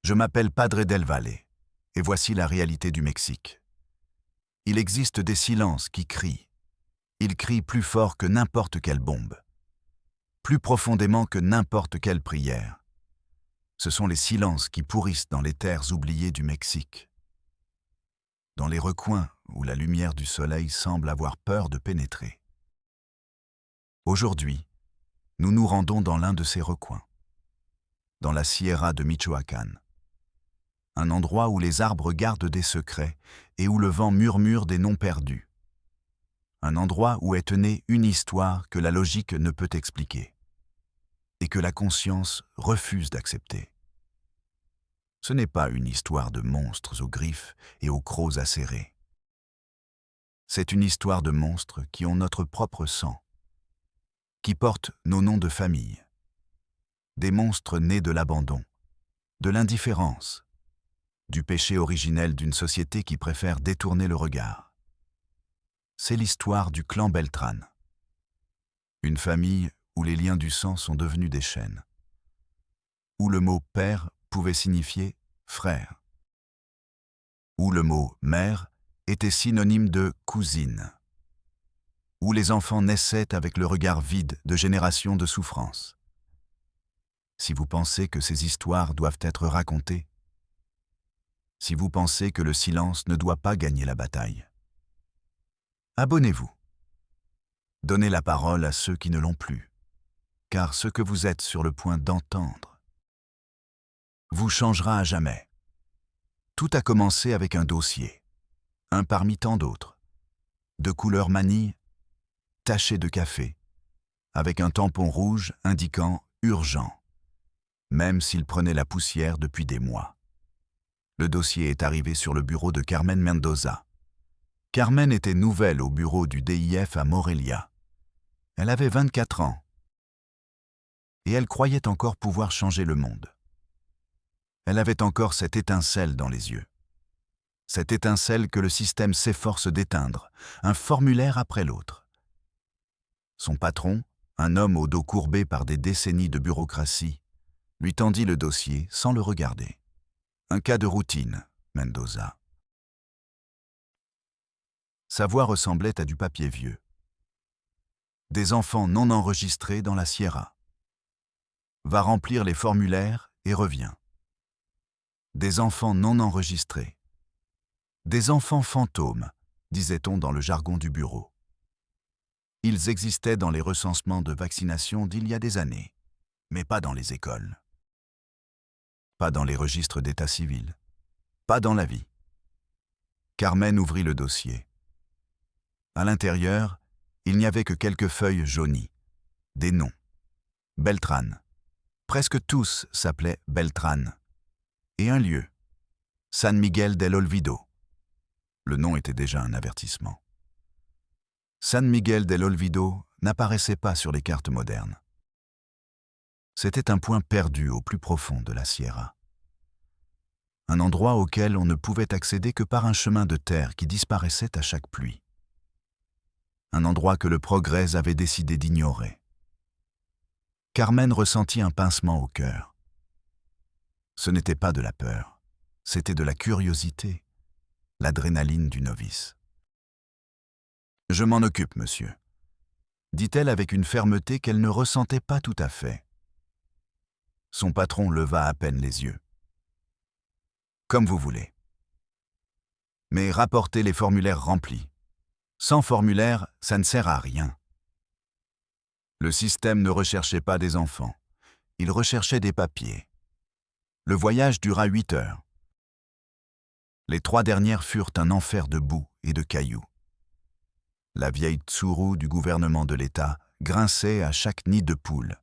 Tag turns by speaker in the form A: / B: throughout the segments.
A: Je m'appelle Padre del Valle, et voici la réalité du Mexique. Il existe des silences qui crient. Ils crient plus fort que n'importe quelle bombe, plus profondément que n'importe quelle prière. Ce sont les silences qui pourrissent dans les terres oubliées du Mexique, dans les recoins où la lumière du soleil semble avoir peur de pénétrer. Aujourd'hui, nous nous rendons dans l'un de ces recoins, dans la Sierra de Michoacán, un endroit où les arbres gardent des secrets et où le vent murmure des noms perdus. Un endroit où est née une histoire que la logique ne peut expliquer et que la conscience refuse d'accepter. Ce n'est pas une histoire de monstres aux griffes et aux crocs acérés. C'est une histoire de monstres qui ont notre propre sang, qui portent nos noms de famille. Des monstres nés de l'abandon, de l'indifférence, du péché originel d'une société qui préfère détourner le regard. C'est l'histoire du clan Beltrán. Une famille où les liens du sang sont devenus des chaînes. Où le mot père pouvait signifier frère. Où le mot mère était synonyme de cousine. Où les enfants naissaient avec le regard vide de générations de souffrance. Si vous pensez que ces histoires doivent être racontées, si vous pensez que le silence ne doit pas gagner la bataille, abonnez-vous. Donnez la parole à ceux qui ne l'ont plus, car ce que vous êtes sur le point d'entendre vous changera à jamais. Tout a commencé avec un dossier, un parmi tant d'autres, de couleur manille, taché de café, avec un tampon rouge indiquant « urgent », même s'il prenait la poussière depuis des mois. Le dossier est arrivé sur le bureau de Carmen Mendoza. Carmen était nouvelle au bureau du DIF à Morelia. Elle avait 24 ans. Et elle croyait encore pouvoir changer le monde. Elle avait encore cette étincelle dans les yeux. Cette étincelle que le système s'efforce d'éteindre, un formulaire après l'autre. Son patron, un homme au dos courbé par des décennies de bureaucratie, lui tendit le dossier sans le regarder. Un cas de routine, Mendoza. Sa voix ressemblait à du papier vieux. Des enfants non enregistrés dans la Sierra. Va remplir les formulaires et reviens. Des enfants non enregistrés. Des enfants fantômes, disait-on dans le jargon du bureau. Ils existaient dans les recensements de vaccination d'il y a des années, mais pas dans les écoles. Pas dans les registres d'état civil. Pas dans la vie. Carmen ouvrit le dossier. À l'intérieur, il n'y avait que quelques feuilles jaunies. Des noms. Beltrán. Presque tous s'appelaient Beltrán. Et un lieu. San Miguel del Olvido. Le nom était déjà un avertissement. San Miguel del Olvido n'apparaissait pas sur les cartes modernes. C'était un point perdu au plus profond de la Sierra. Un endroit auquel on ne pouvait accéder que par un chemin de terre qui disparaissait à chaque pluie. Un endroit que le progrès avait décidé d'ignorer. Carmen ressentit un pincement au cœur. Ce n'était pas de la peur, c'était de la curiosité, l'adrénaline du novice. « Je m'en occupe, monsieur », dit-elle avec une fermeté qu'elle ne ressentait pas tout à fait. Son patron leva à peine les yeux. « Comme vous voulez. Mais rapportez les formulaires remplis. Sans formulaire, ça ne sert à rien. » Le système ne recherchait pas des enfants, il recherchait des papiers. Le voyage dura 8 heures. Les 3 dernières furent un enfer de boue et de cailloux. La vieille tsuru du gouvernement de l'État grinçait à chaque nid de poule.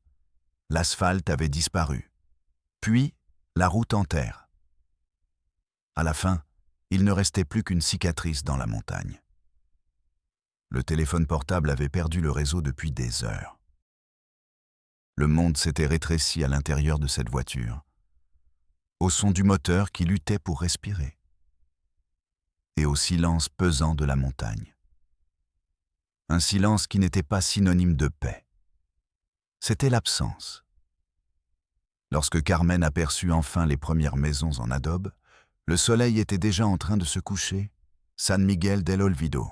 A: L'asphalte avait disparu. Puis, la route en terre. À la fin, il ne restait plus qu'une cicatrice dans la montagne. Le téléphone portable avait perdu le réseau depuis des heures. Le monde s'était rétréci à l'intérieur de cette voiture, au son du moteur qui luttait pour respirer, et au silence pesant de la montagne. Un silence qui n'était pas synonyme de paix. C'était l'absence. Lorsque Carmen aperçut enfin les premières maisons en adobe, le soleil était déjà en train de se coucher, San Miguel del Olvido.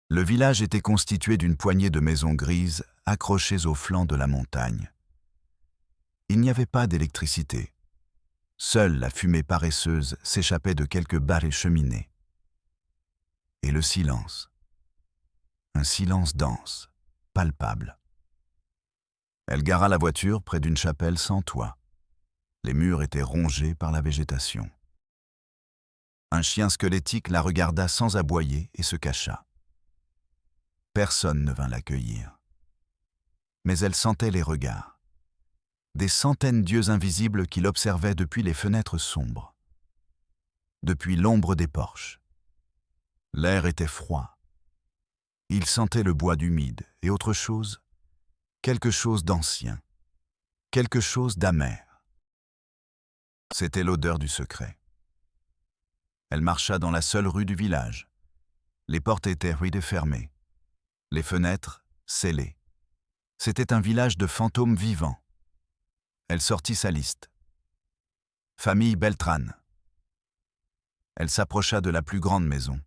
A: Le village était constitué d'une poignée de maisons grises accrochées au flanc de la montagne. Il n'y avait pas d'électricité. Seule la fumée paresseuse s'échappait de quelques bars et cheminées. Et le silence. Un silence dense, palpable. Elle gara la voiture près d'une chapelle sans toit. Les murs étaient rongés par la végétation. Un chien squelettique la regarda sans aboyer et se cacha. Personne ne vint l'accueillir. Mais elle sentait les regards. Des centaines d'yeux invisibles qui l'observaient depuis les fenêtres sombres. Depuis l'ombre des porches. L'air était froid. Il sentait le bois humide et autre chose, quelque chose d'ancien, quelque chose d'amer. C'était l'odeur du secret. Elle marcha dans la seule rue du village. Les portes étaient rideaux fermées. Les fenêtres scellées. C'était un village de fantômes vivants. Elle sortit sa liste. Famille Beltrán. Elle s'approcha de la plus grande maison.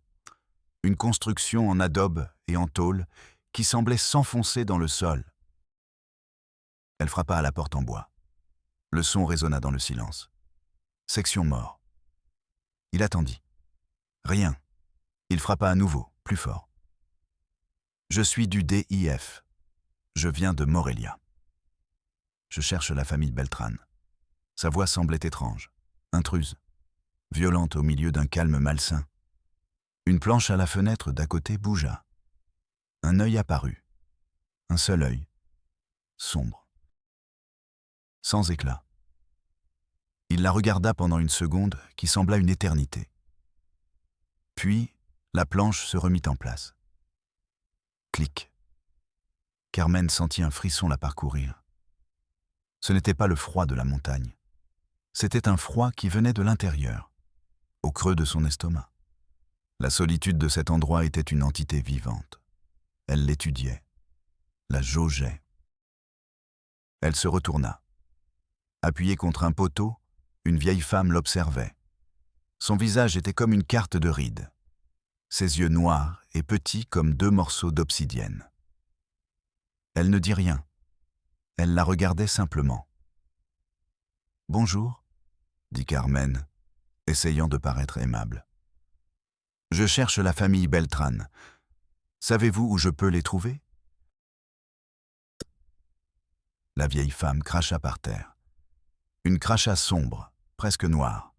A: Une construction en adobe et en tôle qui semblait s'enfoncer dans le sol. Elle frappa à la porte en bois. Le son résonna dans le silence. Section mort. Il attendit. Rien. Il frappa à nouveau, plus fort. Je suis du DIF. Je viens de Morelia. Je cherche la famille Beltrán. Sa voix semblait étrange, intruse, violente au milieu d'un calme malsain. Une planche à la fenêtre d'à côté bougea. Un œil apparut. Un seul œil. Sombre. Sans éclat. Il la regarda pendant une seconde qui sembla une éternité. Puis, la planche se remit en place. Clic. Carmen sentit un frisson la parcourir. Ce n'était pas le froid de la montagne. C'était un froid qui venait de l'intérieur, au creux de son estomac. La solitude de cet endroit était une entité vivante. Elle l'étudiait, la jaugeait. Elle se retourna. Appuyée contre un poteau, une vieille femme l'observait. Son visage était comme une carte de rides. Ses yeux noirs et petits comme deux morceaux d'obsidienne. Elle ne dit rien. Elle la regardait simplement. « Bonjour », dit Carmen, essayant de paraître aimable. « Je cherche la famille Beltrán. Savez-vous où je peux les trouver ?» La vieille femme cracha par terre. Une crachat sombre, presque noire.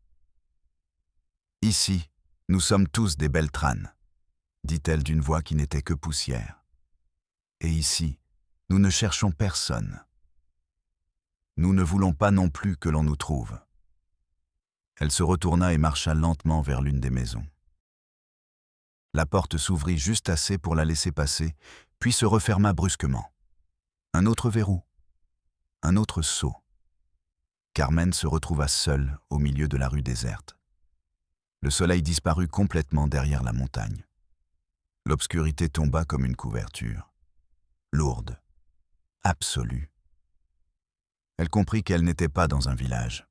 A: « Ici, nous sommes tous des Beltrán, » dit-elle d'une voix qui n'était que poussière. « Et ici, nous ne cherchons personne. Nous ne voulons pas non plus que l'on nous trouve. » Elle se retourna et marcha lentement vers l'une des maisons. La porte s'ouvrit juste assez pour la laisser passer, puis se referma brusquement. Un autre verrou. Un autre sceau. Carmen se retrouva seule au milieu de la rue déserte. Le soleil disparut complètement derrière la montagne. L'obscurité tomba comme une couverture. Lourde. Absolue. Elle comprit qu'elle n'était pas dans un village.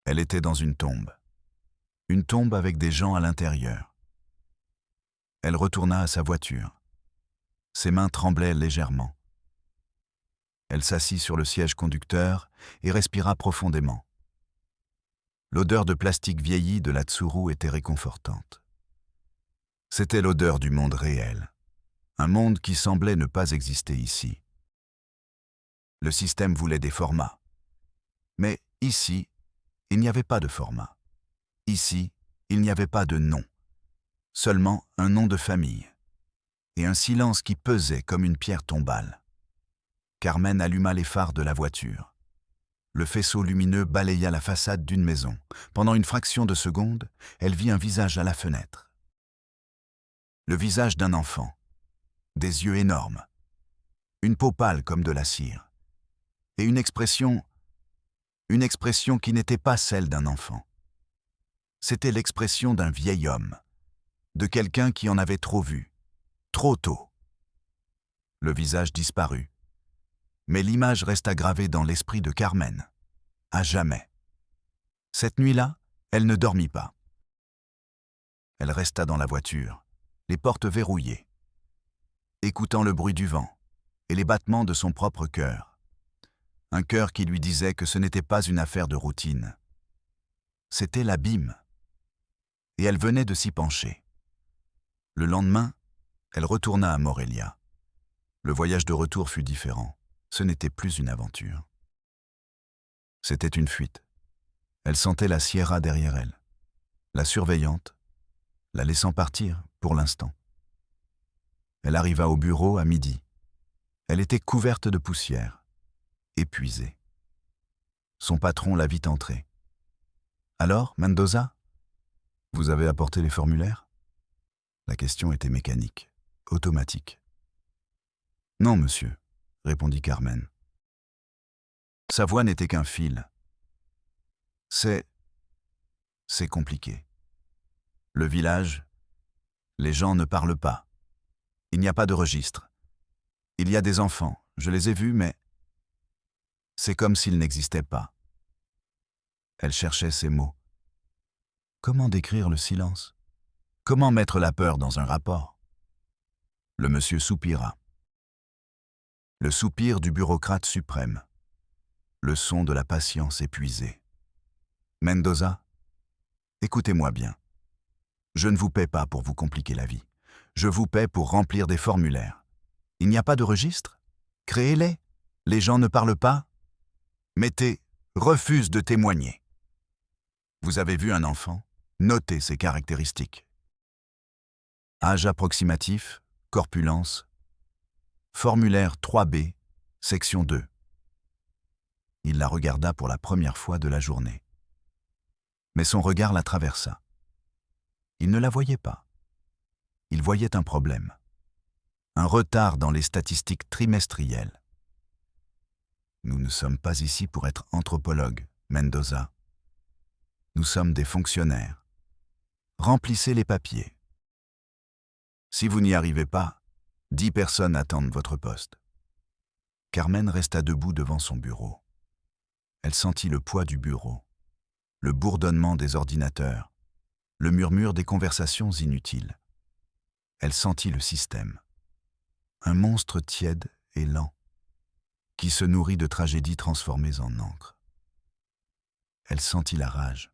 A: Elle était dans une tombe. Une tombe avec des gens à l'intérieur. Elle retourna à sa voiture. Ses mains tremblaient légèrement. Elle s'assit sur le siège conducteur et respira profondément. L'odeur de plastique vieilli de la Tsuru était réconfortante. C'était l'odeur du monde réel, un monde qui semblait ne pas exister ici. Le système voulait des formats. Mais ici, il n'y avait pas de format. Ici, il n'y avait pas de nom. Seulement un nom de famille. Et un silence qui pesait comme une pierre tombale. Carmen alluma les phares de la voiture. Le faisceau lumineux balaya la façade d'une maison. Pendant une fraction de seconde, elle vit un visage à la fenêtre. Le visage d'un enfant. Des yeux énormes. Une peau pâle comme de la cire. Et une expression qui n'était pas celle d'un enfant. C'était l'expression d'un vieil homme, de quelqu'un qui en avait trop vu, trop tôt. Le visage disparut. Mais l'image resta gravée dans l'esprit de Carmen. À jamais. Cette nuit-là, elle ne dormit pas. Elle resta dans la voiture, les portes verrouillées, écoutant le bruit du vent et les battements de son propre cœur. Un cœur qui lui disait que ce n'était pas une affaire de routine. C'était l'abîme. Et elle venait de s'y pencher. Le lendemain, elle retourna à Morelia. Le voyage de retour fut différent. Ce n'était plus une aventure. C'était une fuite. Elle sentait la Sierra derrière elle, la surveillante, la laissant partir pour l'instant. Elle arriva au bureau à midi. Elle était couverte de poussière, épuisée. Son patron la vit entrer. « Alors, Mendoza, vous avez apporté les formulaires ?» La question était mécanique, automatique. « Non, monsieur, » répondit Carmen. Sa voix n'était qu'un fil. « C'est compliqué. Le village, les gens ne parlent pas. Il n'y a pas de registre. Il y a des enfants, je les ai vus, mais c'est comme s'ils n'existaient pas. » Elle cherchait ses mots. Comment décrire le silence? Comment mettre la peur dans un rapport? Le monsieur soupira. Le soupir du bureaucrate suprême. Le son de la patience épuisée. Mendoza, écoutez-moi bien. Je ne vous paie pas pour vous compliquer la vie. Je vous paie pour remplir des formulaires. Il n'y a pas de registre? Créez-les. Les gens ne parlent pas? Mettez « refuse de témoigner ». Vous avez vu un enfant? Notez ses caractéristiques. Âge approximatif, corpulence. Formulaire 3B, section 2. Il la regarda pour la première fois de la journée. Mais son regard la traversa. Il ne la voyait pas. Il voyait un problème. Un retard dans les statistiques trimestrielles. Nous ne sommes pas ici pour être anthropologues, Mendoza. Nous sommes des fonctionnaires. Remplissez les papiers. Si vous n'y arrivez pas, 10 personnes attendent votre poste. Carmen resta debout devant son bureau. Elle sentit le poids du bureau, le bourdonnement des ordinateurs, le murmure des conversations inutiles. Elle sentit le système. Un monstre tiède et lent, qui se nourrit de tragédies transformées en encre. Elle sentit la rage.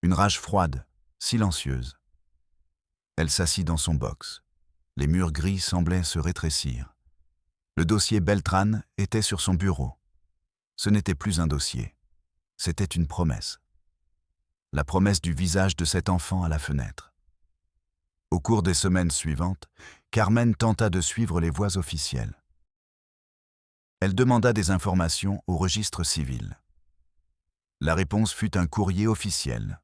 A: Une rage froide, silencieuse. Elle s'assit dans son box. Les murs gris semblaient se rétrécir. Le dossier Beltran était sur son bureau. Ce n'était plus un dossier. C'était une promesse. La promesse du visage de cet enfant à la fenêtre. Au cours des semaines suivantes, Carmen tenta de suivre les voies officielles. Elle demanda des informations au registre civil. La réponse fut un courrier officiel.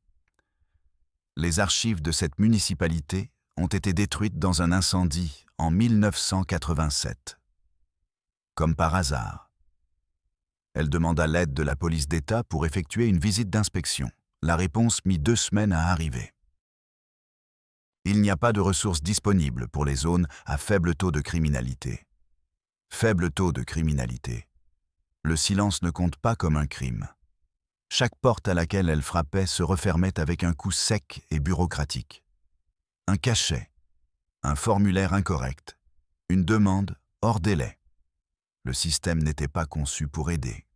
A: Les archives de cette municipalité ont été détruites dans un incendie en 1987. Comme par hasard. Elle demanda l'aide de la police d'État pour effectuer une visite d'inspection. La réponse mit 2 semaines à arriver. Il n'y a pas de ressources disponibles pour les zones à faible taux de criminalité. Faible taux de criminalité. Le silence ne compte pas comme un crime. Chaque porte à laquelle elle frappait se refermait avec un coup sec et bureaucratique. Un cachet, un formulaire incorrect, une demande hors délai. Le système n'était pas conçu pour aider.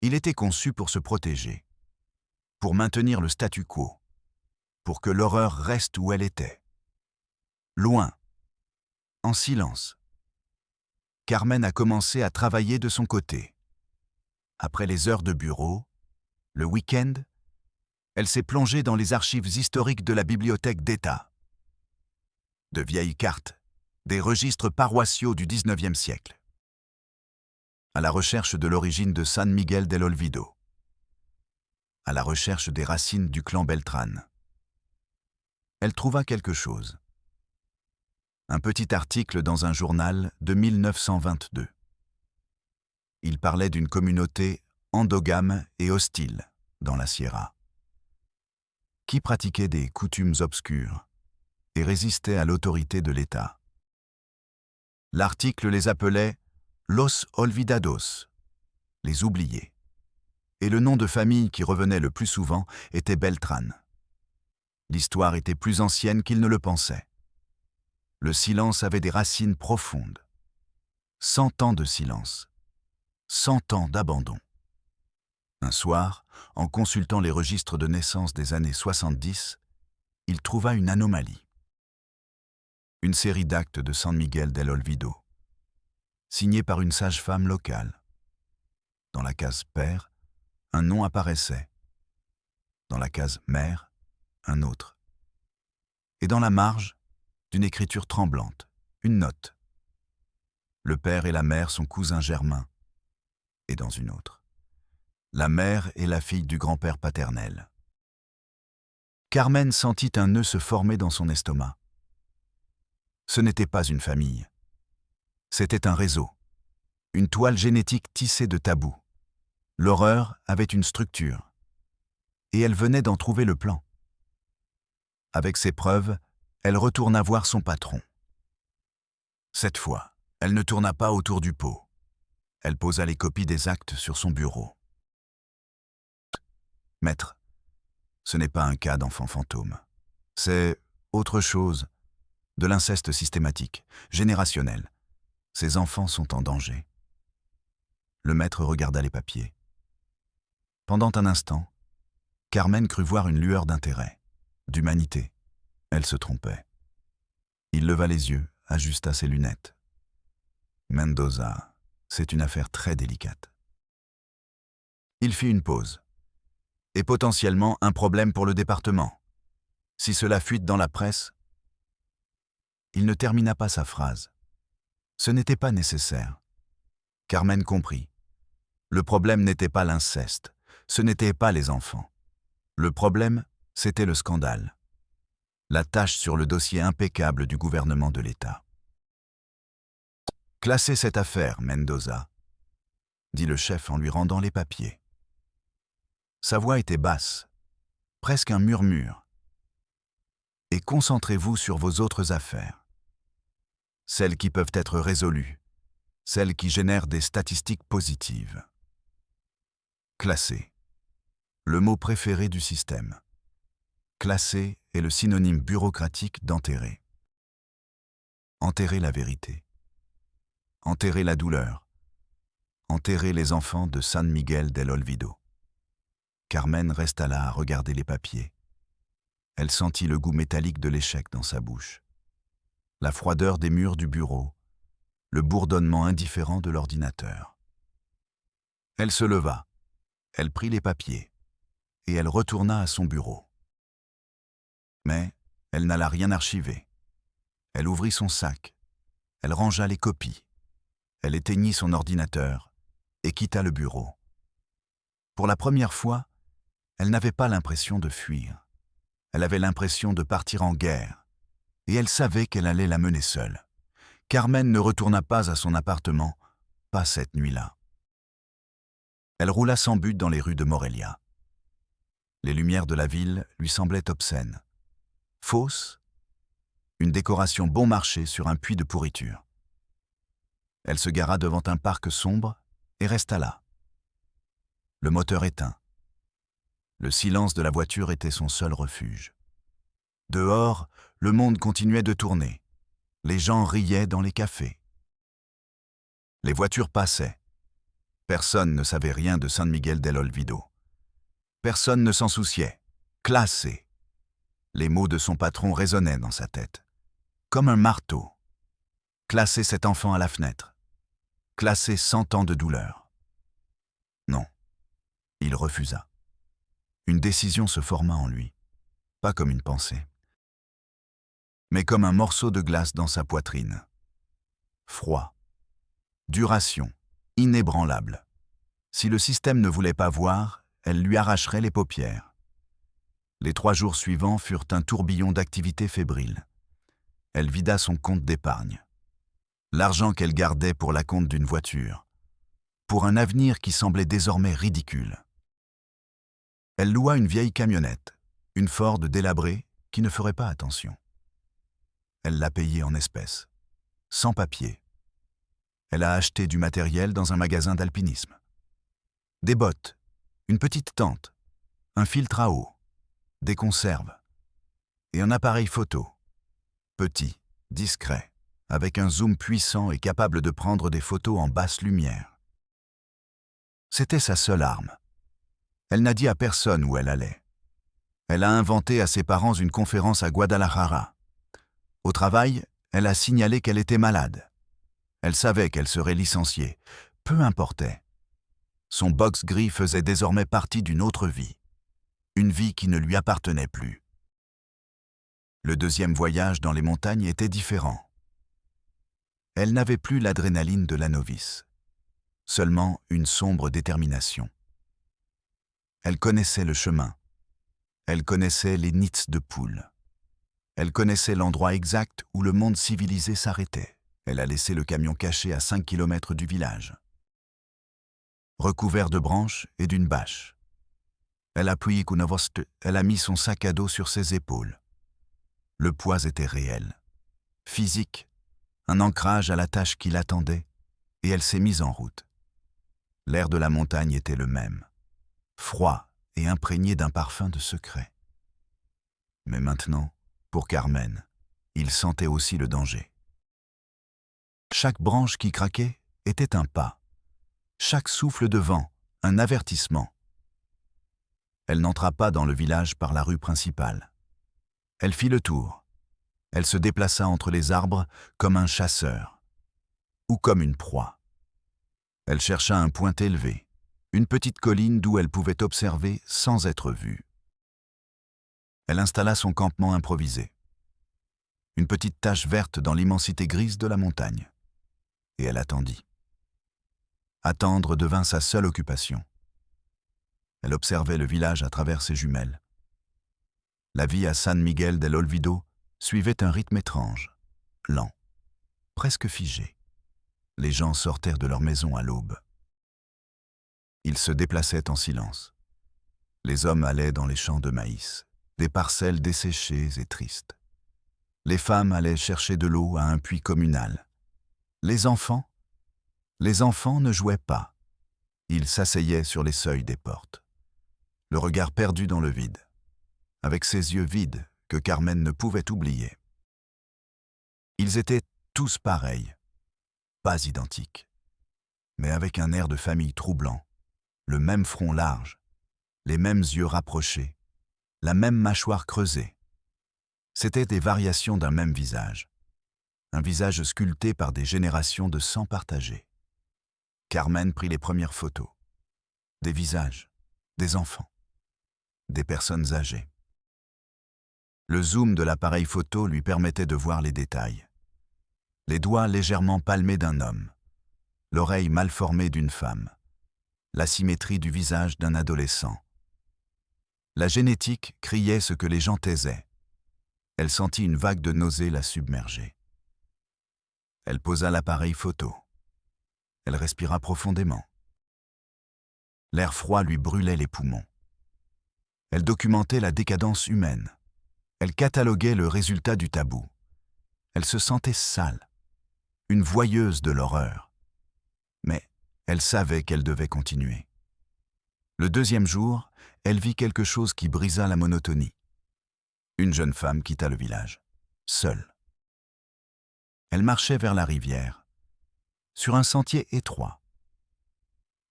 A: Il était conçu pour se protéger, pour maintenir le statu quo, pour que l'horreur reste où elle était. Loin, en silence. Carmen a commencé à travailler de son côté. Après les heures de bureau, le week-end, elle s'est plongée dans les archives historiques de la bibliothèque d'État. De vieilles cartes, des registres paroissiaux du XIXe siècle. À la recherche de l'origine de San Miguel del Olvido. À la recherche des racines du clan Beltran. Elle trouva quelque chose. Un petit article dans un journal de 1922. Il parlait d'une communauté endogame et hostile dans la Sierra, qui pratiquait des coutumes obscures et résistait à l'autorité de l'État. L'article les appelait « Los Olvidados », les oubliés. Et le nom de famille qui revenait le plus souvent était Beltrán. L'histoire était plus ancienne qu'il ne le pensait. Le silence avait des racines profondes. 100 ans de silence. 100 ans d'abandon. Un soir, en consultant les registres de naissance des années 70, il trouva une anomalie. Une série d'actes de San Miguel del Olvido, signés par une sage-femme locale. Dans la case « Père », un nom apparaissait. Dans la case « Mère », un autre. Et dans la marge, d'une écriture tremblante, une note. Le père et la mère sont cousins germains. Et dans une autre. La mère est la fille du grand-père paternel. Carmen sentit un nœud se former dans son estomac. Ce n'était pas une famille. C'était un réseau. Une toile génétique tissée de tabous. L'horreur avait une structure. Et elle venait d'en trouver le plan. Avec ses preuves, elle retourna voir son patron. Cette fois, elle ne tourna pas autour du pot. Elle posa les copies des actes sur son bureau. « Maître, ce n'est pas un cas d'enfant fantôme. C'est autre chose, de l'inceste systématique, générationnel. Ces enfants sont en danger. » Le maître regarda les papiers. Pendant un instant, Carmen crut voir une lueur d'intérêt, d'humanité. Elle se trompait. Il leva les yeux, ajusta ses lunettes. Mendoza, c'est une affaire très délicate. Il fit une pause. Et potentiellement un problème pour le département. Si cela fuite dans la presse... Il ne termina pas sa phrase. Ce n'était pas nécessaire. Carmen comprit. Le problème n'était pas l'inceste, ce n'étaient pas les enfants. Le problème, c'était le scandale. La tâche sur le dossier impeccable du gouvernement de l'État. « Classez cette affaire, Mendoza », dit le chef en lui rendant les papiers. Sa voix était basse, presque un murmure. « Et concentrez-vous sur vos autres affaires. Celles qui peuvent être résolues, celles qui génèrent des statistiques positives. » Classer. Le mot préféré du système. Classer est le synonyme bureaucratique d'enterrer. Enterrer la vérité. Enterrer la douleur. Enterrer les enfants de San Miguel del Olvido. Carmen resta là à regarder les papiers. Elle sentit le goût métallique de l'échec dans sa bouche. La froideur des murs du bureau. Le bourdonnement indifférent de l'ordinateur. Elle se leva. Elle prit les papiers. Et elle retourna à son bureau. Mais elle n'alla rien archiver. Elle ouvrit son sac. Elle rangea les copies. Elle éteignit son ordinateur et quitta le bureau. Pour la première fois, elle n'avait pas l'impression de fuir. Elle avait l'impression de partir en guerre. Et elle savait qu'elle allait la mener seule. Carmen ne retourna pas à son appartement, pas cette nuit-là. Elle roula sans but dans les rues de Morelia. Les lumières de la ville lui semblaient obscènes. Fausses, une décoration bon marché sur un puits de pourriture. Elle se gara devant un parc sombre et resta là. Le moteur éteint. Le silence de la voiture était son seul refuge. Dehors, le monde continuait de tourner. Les gens riaient dans les cafés. Les voitures passaient. Personne ne savait rien de San Miguel del Olvido. Personne ne s'en souciait. Classé. Les mots de son patron résonnaient dans sa tête. Comme un marteau. Classer cet enfant à la fenêtre. Classer 100 ans de douleur. Non. Il refusa. Une décision se forma en lui. Pas comme une pensée. Mais comme un morceau de glace dans sa poitrine. Froid. Duration. Inébranlable. Si le système ne voulait pas voir, elle lui arracherait les paupières. Les 3 jours suivants furent un tourbillon d'activités fébriles. Elle vida son compte d'épargne. L'argent qu'elle gardait pour l'acompte d'une voiture. Pour un avenir qui semblait désormais ridicule. Elle loua une vieille camionnette, une Ford délabrée qui ne ferait pas attention. Elle la payait en espèces, sans papier, Elle a acheté du matériel dans un magasin d'alpinisme. Des bottes, une petite tente, un filtre à eau, des conserves et un appareil photo. Petit, discret, avec un zoom puissant et capable de prendre des photos en basse lumière. C'était sa seule arme. Elle n'a dit à personne où elle allait. Elle a inventé à ses parents une conférence à Guadalajara. Au travail, elle a signalé qu'elle était malade. Elle savait qu'elle serait licenciée. Peu importait. Son box gris faisait désormais partie d'une autre vie. Une vie qui ne lui appartenait plus. Le deuxième voyage dans les montagnes était différent. Elle n'avait plus l'adrénaline de la novice. Seulement une sombre détermination. Elle connaissait le chemin. Elle connaissait les nids de poules. Elle connaissait l'endroit exact où le monde civilisé s'arrêtait. Elle a laissé le camion caché à 5 kilomètres du village. Recouvert de branches et d'une bâche. Elle a mis son sac à dos sur ses épaules. Le poids était réel, physique, un ancrage à la tâche qui l'attendait, et elle s'est mise en route. L'air de la montagne était le même, froid et imprégné d'un parfum de secret. Mais maintenant, pour Carmen, il sentait aussi le danger. Chaque branche qui craquait était un pas. Chaque souffle de vent, un avertissement. Elle n'entra pas dans le village par la rue principale. Elle fit le tour. Elle se déplaça entre les arbres comme un chasseur, ou comme une proie. Elle chercha un point élevé, une petite colline d'où elle pouvait observer sans être vue. Elle installa son campement improvisé. Une petite tache verte dans l'immensité grise de la montagne. Et elle attendit. Attendre devint sa seule occupation. Elle observait le village à travers ses jumelles. La vie à San Miguel del Olvido suivait un rythme étrange, lent, presque figé. Les gens sortaient de leur maison à l'aube. Ils se déplaçaient en silence. Les hommes allaient dans les champs de maïs, des parcelles desséchées et tristes. Les femmes allaient chercher de l'eau à un puits communal. Les enfants ne jouaient pas. Ils s'asseyaient sur les seuils des portes, le regard perdu dans le vide, avec ces yeux vides que Carmen ne pouvait oublier. Ils étaient tous pareils, pas identiques, mais avec un air de famille troublant, le même front large, les mêmes yeux rapprochés, la même mâchoire creusée. C'étaient des variations d'un même visage, un visage sculpté par des générations de sang partagé. Carmen prit les premières photos. Des visages, des enfants, des personnes âgées. Le zoom de l'appareil photo lui permettait de voir les détails. Les doigts légèrement palmés d'un homme, l'oreille mal formée d'une femme, la symétrie du visage d'un adolescent. La génétique criait ce que les gens taisaient. Elle sentit une vague de nausée la submerger. Elle posa l'appareil photo. Elle respira profondément. L'air froid lui brûlait les poumons. Elle documentait la décadence humaine. Elle cataloguait le résultat du tabou. Elle se sentait sale, une voyeuse de l'horreur. Mais elle savait qu'elle devait continuer. Le deuxième jour, elle vit quelque chose qui brisa la monotonie. Une jeune femme quitta le village, seule. Elle marchait vers la rivière, sur un sentier étroit.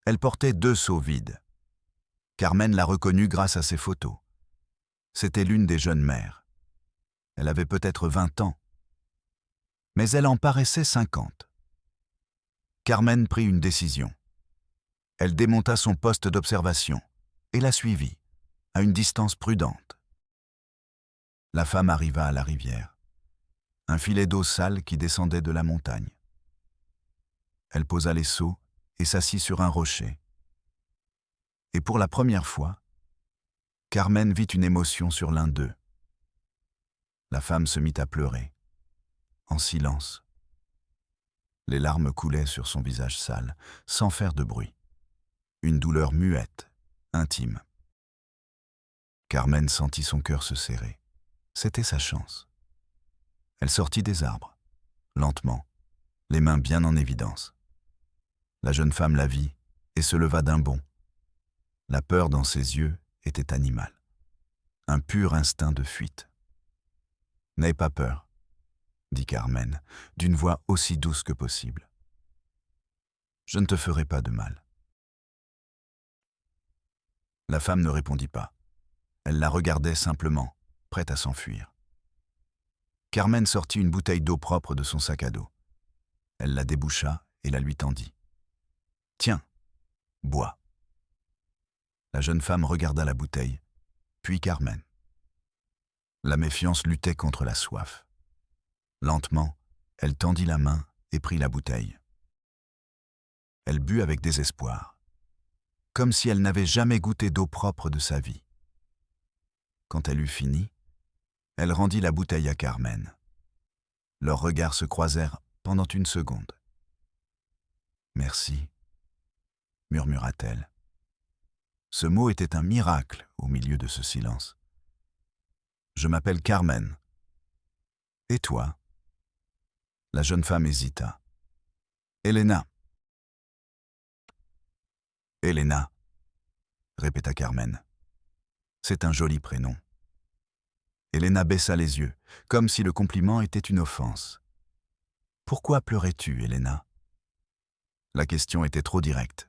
A: Elle portait 2 seaux vides. Carmen la reconnut grâce à ses photos. C'était l'une des jeunes mères. Elle avait peut-être 20 ans, mais elle en paraissait 50. Carmen prit une décision. Elle démonta son poste d'observation et la suivit, à une distance prudente. La femme arriva à la rivière, un filet d'eau sale qui descendait de la montagne. Elle posa les seaux et s'assit sur un rocher. Et pour la première fois, Carmen vit une émotion sur l'un d'eux. La femme se mit à pleurer, en silence. Les larmes coulaient sur son visage sale, sans faire de bruit. Une douleur muette, intime. Carmen sentit son cœur se serrer. C'était sa chance. Elle sortit des arbres, lentement, les mains bien en évidence. La jeune femme la vit et se leva d'un bond. La peur dans ses yeux était animale. Un pur instinct de fuite. « N'aie pas peur, » dit Carmen, d'une voix aussi douce que possible. « Je ne te ferai pas de mal. » La femme ne répondit pas. Elle la regardait simplement, prête à s'enfuir. Carmen sortit une bouteille d'eau propre de son sac à dos. Elle la déboucha et la lui tendit. « Tiens, bois. » La jeune femme regarda la bouteille, puis Carmen. La méfiance luttait contre la soif. Lentement, elle tendit la main et prit la bouteille. Elle but avec désespoir, comme si elle n'avait jamais goûté d'eau propre de sa vie. Quand elle eut fini, elle rendit la bouteille à Carmen. Leurs regards se croisèrent pendant une seconde. « Merci », murmura-t-elle. Ce mot était un miracle au milieu de ce silence. « Je m'appelle Carmen. Et toi ?» La jeune femme hésita. « Elena. »« Elena », répéta Carmen. « C'est un joli prénom. » Elena baissa les yeux, comme si le compliment était une offense. « Pourquoi pleurais-tu, Elena ?» La question était trop directe.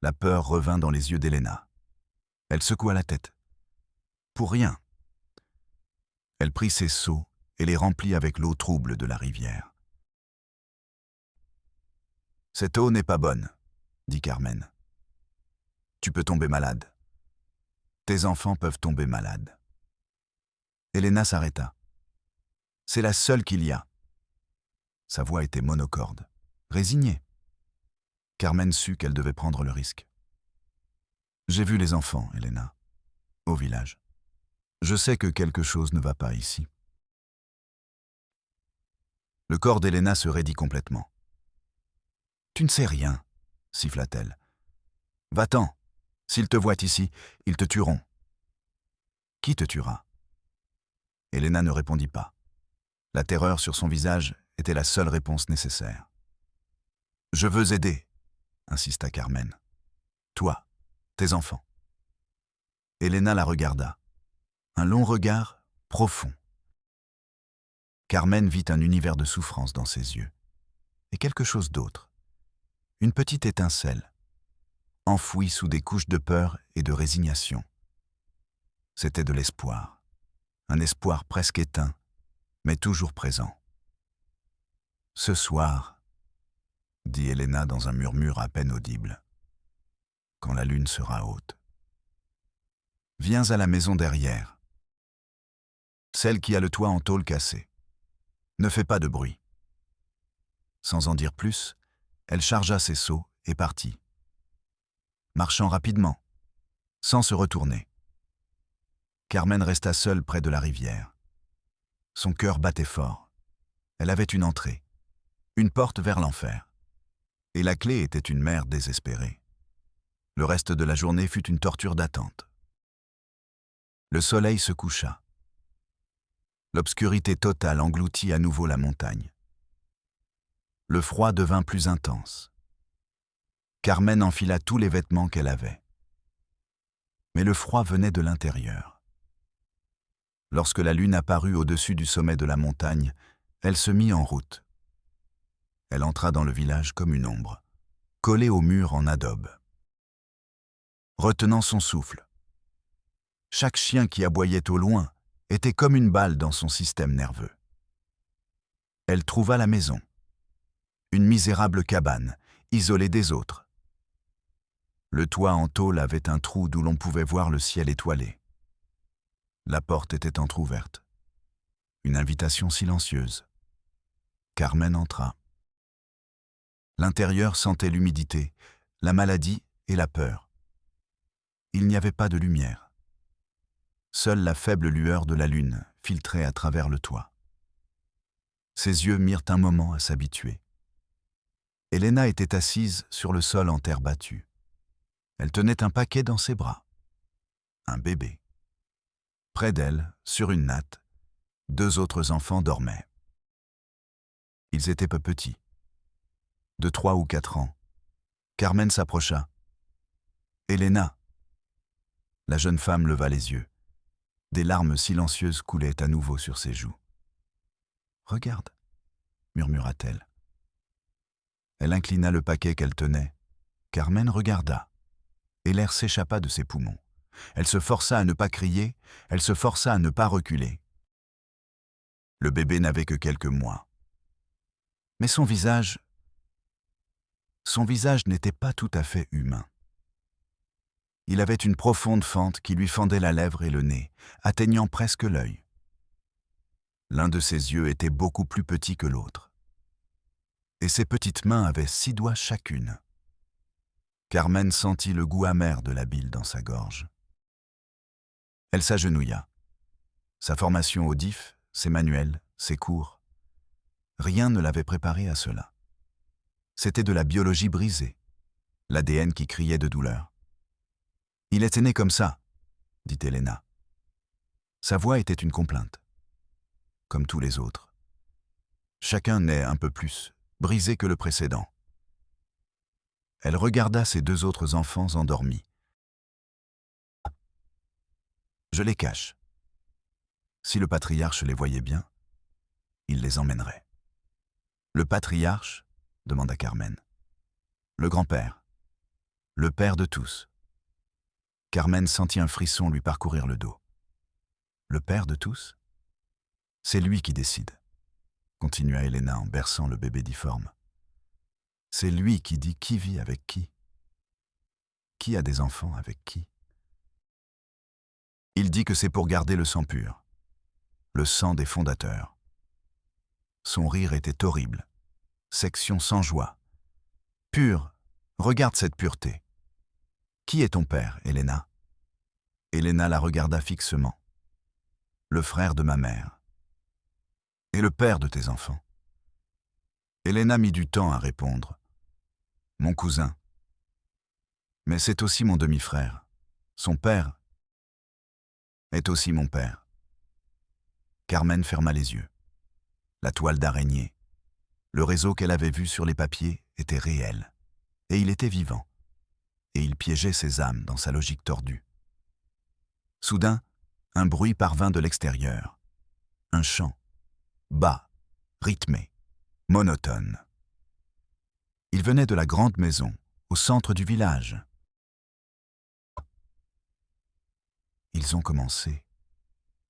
A: La peur revint dans les yeux d'Elena. Elle secoua la tête. « Pour rien. » Elle prit ses seaux et les remplit avec l'eau trouble de la rivière. « Cette eau n'est pas bonne, » dit Carmen. « Tu peux tomber malade. Tes enfants peuvent tomber malades. » Elena s'arrêta. « C'est la seule qu'il y a. » Sa voix était monocorde, résignée. Carmen sut qu'elle devait prendre le risque. « J'ai vu les enfants, Elena, au village. Je sais que quelque chose ne va pas ici. » Le corps d'Elena se raidit complètement. « Tu ne sais rien, » siffla-t-elle. « Va-t'en. S'ils te voient ici, ils te tueront. » « Qui te tuera ?» Elena ne répondit pas. La terreur sur son visage était la seule réponse nécessaire. « Je veux aider, » insista Carmen. « Toi, tes enfants. » Elena la regarda. Un long regard, profond. Carmen vit un univers de souffrance dans ses yeux. Et quelque chose d'autre. Une petite étincelle, enfouie sous des couches de peur et de résignation. C'était de l'espoir. Un espoir presque éteint, mais toujours présent. « Ce soir, » dit Elena dans un murmure à peine audible, « quand la lune sera haute. Viens à la maison derrière, celle qui a le toit en tôle cassé. Ne fais pas de bruit. » Sans en dire plus, elle chargea ses seaux et partit, marchant rapidement, sans se retourner. Carmen resta seule près de la rivière. Son cœur battait fort. Elle avait une entrée, une porte vers l'enfer. Et la clé était une mère désespérée. Le reste de la journée fut une torture d'attente. Le soleil se coucha. L'obscurité totale engloutit à nouveau la montagne. Le froid devint plus intense. Carmen enfila tous les vêtements qu'elle avait. Mais le froid venait de l'intérieur. Lorsque la lune apparut au-dessus du sommet de la montagne, elle se mit en route. Elle entra dans le village comme une ombre, collée au mur en adobe. Retenant son souffle. Chaque chien qui aboyait au loin était comme une balle dans son système nerveux. Elle trouva la maison. Une misérable cabane, isolée des autres. Le toit en tôle avait un trou d'où l'on pouvait voir le ciel étoilé. La porte était entr'ouverte. Une invitation silencieuse. Carmen entra. L'intérieur sentait l'humidité, la maladie et la peur. Il n'y avait pas de lumière. Seule la faible lueur de la lune filtrait à travers le toit. Ses yeux mirent un moment à s'habituer. Elena était assise sur le sol en terre battue. Elle tenait un paquet dans ses bras. Un bébé. Près d'elle, sur une natte, 2 autres enfants dormaient. Ils étaient peu petits, de 3 ou 4 ans, Carmen s'approcha. « Elena !» La jeune femme leva les yeux. Des larmes silencieuses coulaient à nouveau sur ses joues. « Regarde !» murmura-t-elle. Elle inclina le paquet qu'elle tenait. Carmen regarda, et l'air s'échappa de ses poumons. Elle se força à ne pas crier, elle se força à ne pas reculer. Le bébé n'avait que quelques mois. Mais son visage n'était pas tout à fait humain. Il avait une profonde fente qui lui fendait la lèvre et le nez, atteignant presque l'œil. L'un de ses yeux était beaucoup plus petit que l'autre. Et ses petites mains avaient 6 doigts chacune. Carmen sentit le goût amer de la bile dans sa gorge. Elle s'agenouilla. Sa formation au DIF, ses manuels, ses cours, rien ne l'avait préparée à cela. C'était de la biologie brisée, l'ADN qui criait de douleur. « Il était né comme ça », dit Elena. Sa voix était une complainte, comme tous les autres. Chacun naît un peu plus, brisé que le précédent. Elle regarda ses 2 autres enfants endormis. « Je les cache. Si le patriarche les voyait bien, il les emmènerait. » « Le patriarche ?» demanda Carmen. « Le grand-père. Le père de tous. » Carmen sentit un frisson lui parcourir le dos. « Le père de tous ? C'est lui qui décide, » continua Elena en berçant le bébé difforme. « C'est lui qui dit qui vit avec qui a des enfants avec qui. Il dit que c'est pour garder le sang pur, le sang des fondateurs. » Son rire était horrible. Section sans joie. « Pur, regarde cette pureté. Qui est ton père, Elena ?» Elena la regarda fixement. « Le frère de ma mère. »« Et le père de tes enfants ?» Elena mit du temps à répondre. « Mon cousin. Mais c'est aussi mon demi-frère. Son père est aussi mon père. » Carmen ferma les yeux. La toile d'araignée, le réseau qu'elle avait vu sur les papiers était réel. Et il était vivant. Et il piégeait ses âmes dans sa logique tordue. Soudain, un bruit parvint de l'extérieur. Un chant, bas, rythmé, monotone. Il venait de la grande maison, au centre du village. « Ils ont commencé »,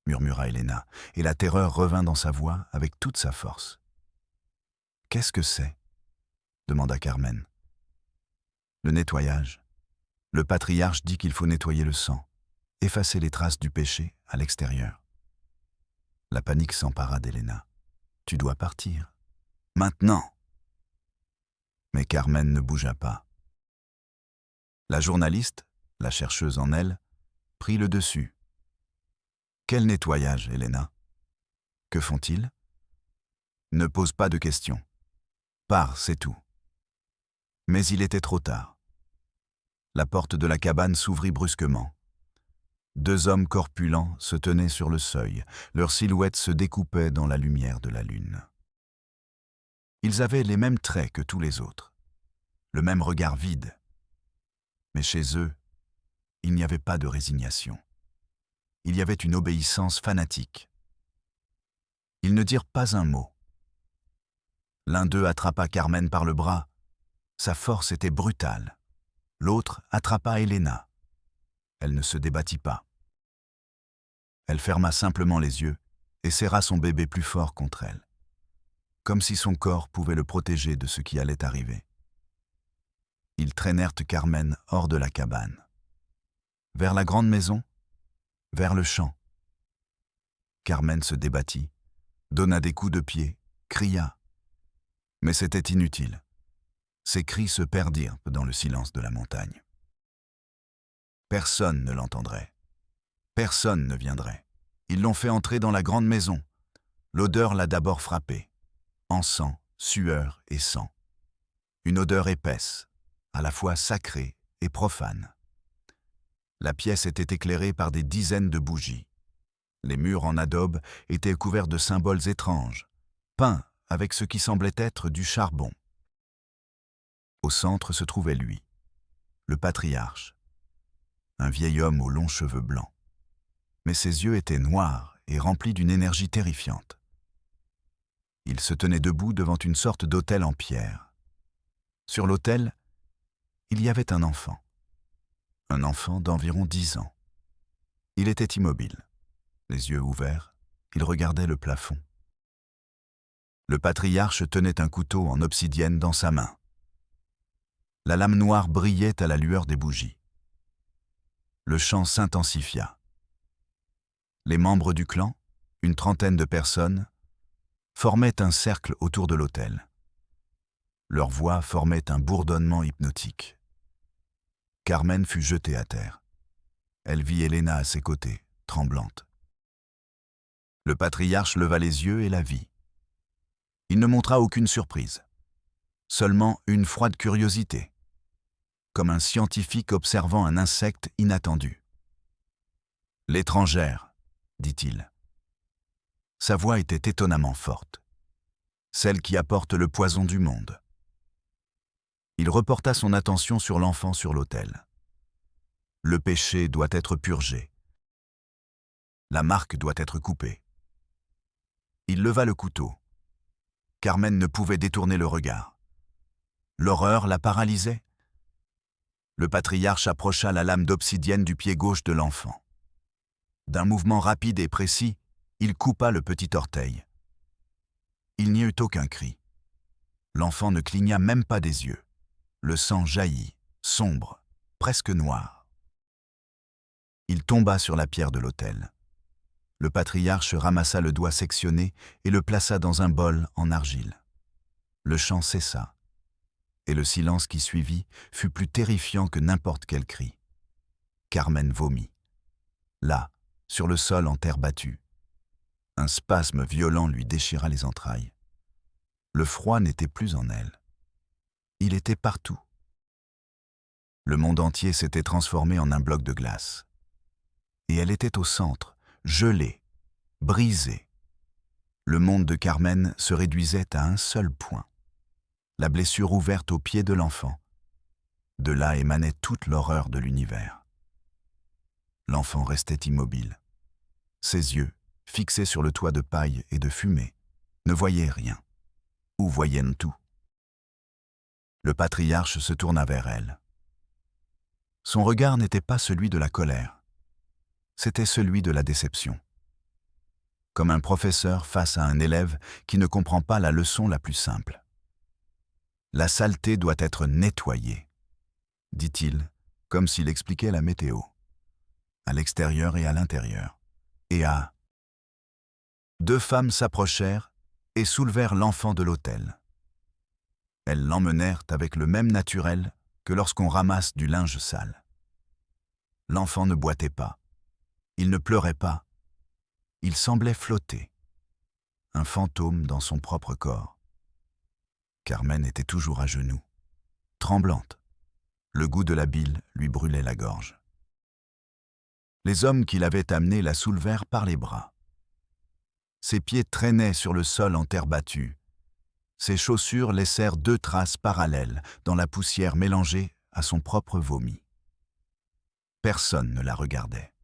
A: murmura Elena, et la terreur revint dans sa voix avec toute sa force. « Qu'est-ce que c'est ?» demanda Carmen. « Le nettoyage. Le patriarche dit qu'il faut nettoyer le sang, effacer les traces du péché à l'extérieur. » La panique s'empara d'Elena. « Tu dois partir. Maintenant !» Mais Carmen ne bougea pas. La journaliste, la chercheuse en elle, prit le dessus. « Quel nettoyage, Elena ? Que font-ils ? Ne pose pas de questions. Pars, c'est tout. » Mais il était trop tard. La porte de la cabane s'ouvrit brusquement. 2 hommes corpulents se tenaient sur le seuil, leurs silhouettes se découpaient dans la lumière de la lune. Ils avaient les mêmes traits que tous les autres, le même regard vide. Mais chez eux, il n'y avait pas de résignation. Il y avait une obéissance fanatique. Ils ne dirent pas un mot. L'un d'eux attrapa Carmen par le bras. Sa force était brutale. L'autre attrapa Elena. Elle ne se débattit pas. Elle ferma simplement les yeux et serra son bébé plus fort contre elle, comme si son corps pouvait le protéger de ce qui allait arriver. Ils traînèrent Carmen hors de la cabane. Vers la grande maison, vers le champ. Carmen se débattit, donna des coups de pied, cria. Mais c'était inutile. Ses cris se perdirent dans le silence de la montagne. Personne ne l'entendrait. Personne ne viendrait. Ils l'ont fait entrer dans la grande maison. L'odeur l'a d'abord frappé. Encens, sueur et sang. Une odeur épaisse, à la fois sacrée et profane. La pièce était éclairée par des dizaines de bougies. Les murs en adobe étaient couverts de symboles étranges, peints avec ce qui semblait être du charbon. Au centre se trouvait lui, le patriarche, un vieil homme aux longs cheveux blancs. Mais ses yeux étaient noirs et remplis d'une énergie terrifiante. Il se tenait debout devant une sorte d'autel en pierre. Sur l'autel, il y avait un enfant d'environ 10 ans. Il était immobile, les yeux ouverts, il regardait le plafond. Le patriarche tenait un couteau en obsidienne dans sa main. La lame noire brillait à la lueur des bougies. Le chant s'intensifia. Les membres du clan, une trentaine de personnes, formaient un cercle autour de l'autel. Leurs voix formaient un bourdonnement hypnotique. Carmen fut jetée à terre. Elle vit Elena à ses côtés, tremblante. Le patriarche leva les yeux et la vit. Il ne montra aucune surprise, seulement une froide curiosité, comme un scientifique observant un insecte inattendu. « L'étrangère », dit-il. Sa voix était étonnamment forte, celle qui apporte le poison du monde. Il reporta son attention sur l'enfant sur l'autel. Le péché doit être purgé. La marque doit être coupée. Il leva le couteau. Carmen ne pouvait détourner le regard. L'horreur la paralysait. Le patriarche approcha la lame d'obsidienne du pied gauche de l'enfant. D'un mouvement rapide et précis, il coupa le petit orteil. Il n'y eut aucun cri. L'enfant ne cligna même pas des yeux. Le sang jaillit, sombre, presque noir. Il tomba sur la pierre de l'autel. Le patriarche ramassa le doigt sectionné et le plaça dans un bol en argile. Le chant cessa, et le silence qui suivit fut plus terrifiant que n'importe quel cri. Carmen vomit. Là, sur le sol en terre battue. Un spasme violent lui déchira les entrailles. Le froid n'était plus en elle. Il était partout. Le monde entier s'était transformé en un bloc de glace. Et elle était au centre, gelée, brisée. Le monde de Carmen se réduisait à un seul point. La blessure ouverte au pied de l'enfant. De là émanait toute l'horreur de l'univers. L'enfant restait immobile. Ses yeux, fixés sur le toit de paille et de fumée, ne voyaient rien. Ou voyaient tout. Le patriarche se tourna vers elle. Son regard n'était pas celui de la colère. C'était celui de la déception. Comme un professeur face à un élève qui ne comprend pas la leçon la plus simple. La saleté doit être nettoyée, dit-il, comme s'il expliquait la météo, à l'extérieur et à l'intérieur. Et à... Deux femmes s'approchèrent et soulevèrent l'enfant de l'autel. Elles l'emmenèrent avec le même naturel que lorsqu'on ramasse du linge sale. L'enfant ne boitait pas, il ne pleurait pas, il semblait flotter, un fantôme dans son propre corps. Carmen était toujours à genoux, tremblante. Le goût de la bile lui brûlait la gorge. Les hommes qui l'avaient amenée la soulevèrent par les bras. Ses pieds traînaient sur le sol en terre battue. Ses chaussures laissèrent 2 traces parallèles dans la poussière mélangée à son propre vomi. Personne ne la regardait.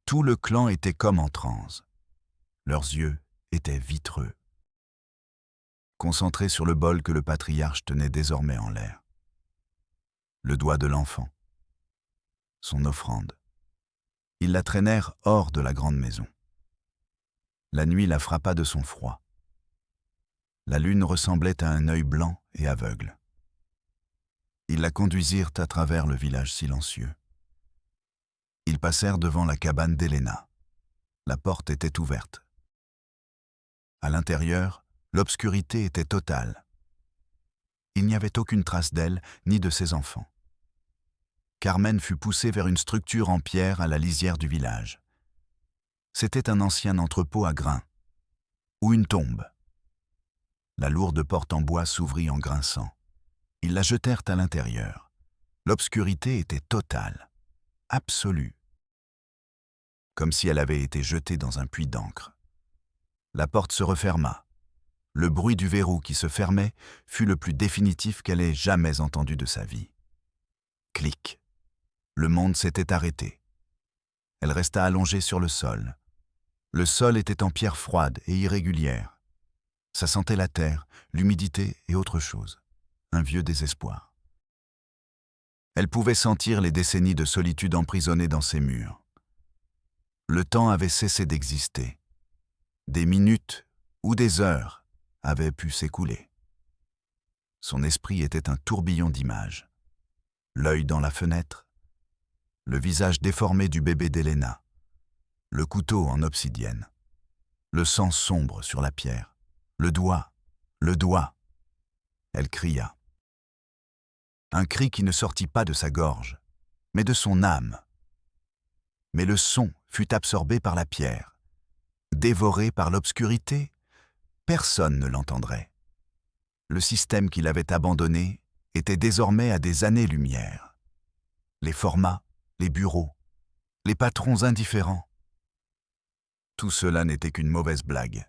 A: Tout le clan était comme en transe. Leurs yeux étaient vitreux, concentrés sur le bol que le patriarche tenait désormais en l'air. Le doigt de l'enfant, son offrande. Ils la traînèrent hors de la grande maison. La nuit la frappa de son froid. La lune ressemblait à un œil blanc et aveugle. Ils la conduisirent à travers le village silencieux. Ils passèrent devant la cabane d'Elena. La porte était ouverte. À l'intérieur, l'obscurité était totale. Il n'y avait aucune trace d'elle ni de ses enfants. Carmen fut poussée vers une structure en pierre à la lisière du village. C'était un ancien entrepôt à grains, ou une tombe. La lourde porte en bois s'ouvrit en grinçant. Ils la jetèrent à l'intérieur. L'obscurité était totale, absolue, comme si elle avait été jetée dans un puits d'encre. La porte se referma. Le bruit du verrou qui se fermait fut le plus définitif qu'elle ait jamais entendu de sa vie. Clic. Le monde s'était arrêté. Elle resta allongée sur le sol. Le sol était en pierre froide et irrégulière. Ça sentait la terre, l'humidité et autre chose. Un vieux désespoir. Elle pouvait sentir les décennies de solitude emprisonnées dans ces murs. Le temps avait cessé d'exister. Des minutes ou des heures avaient pu s'écouler. Son esprit était un tourbillon d'images. L'œil dans la fenêtre, le visage déformé du bébé d'Elena, le couteau en obsidienne, le sang sombre sur la pierre, le doigt. Elle cria. Un cri qui ne sortit pas de sa gorge, mais de son âme. Mais le son fut absorbé par la pierre, dévoré par l'obscurité. Personne ne l'entendrait. Le système qu'il avait abandonné était désormais à des années-lumière. Les formats, les bureaux, les patrons indifférents. Tout cela n'était qu'une mauvaise blague.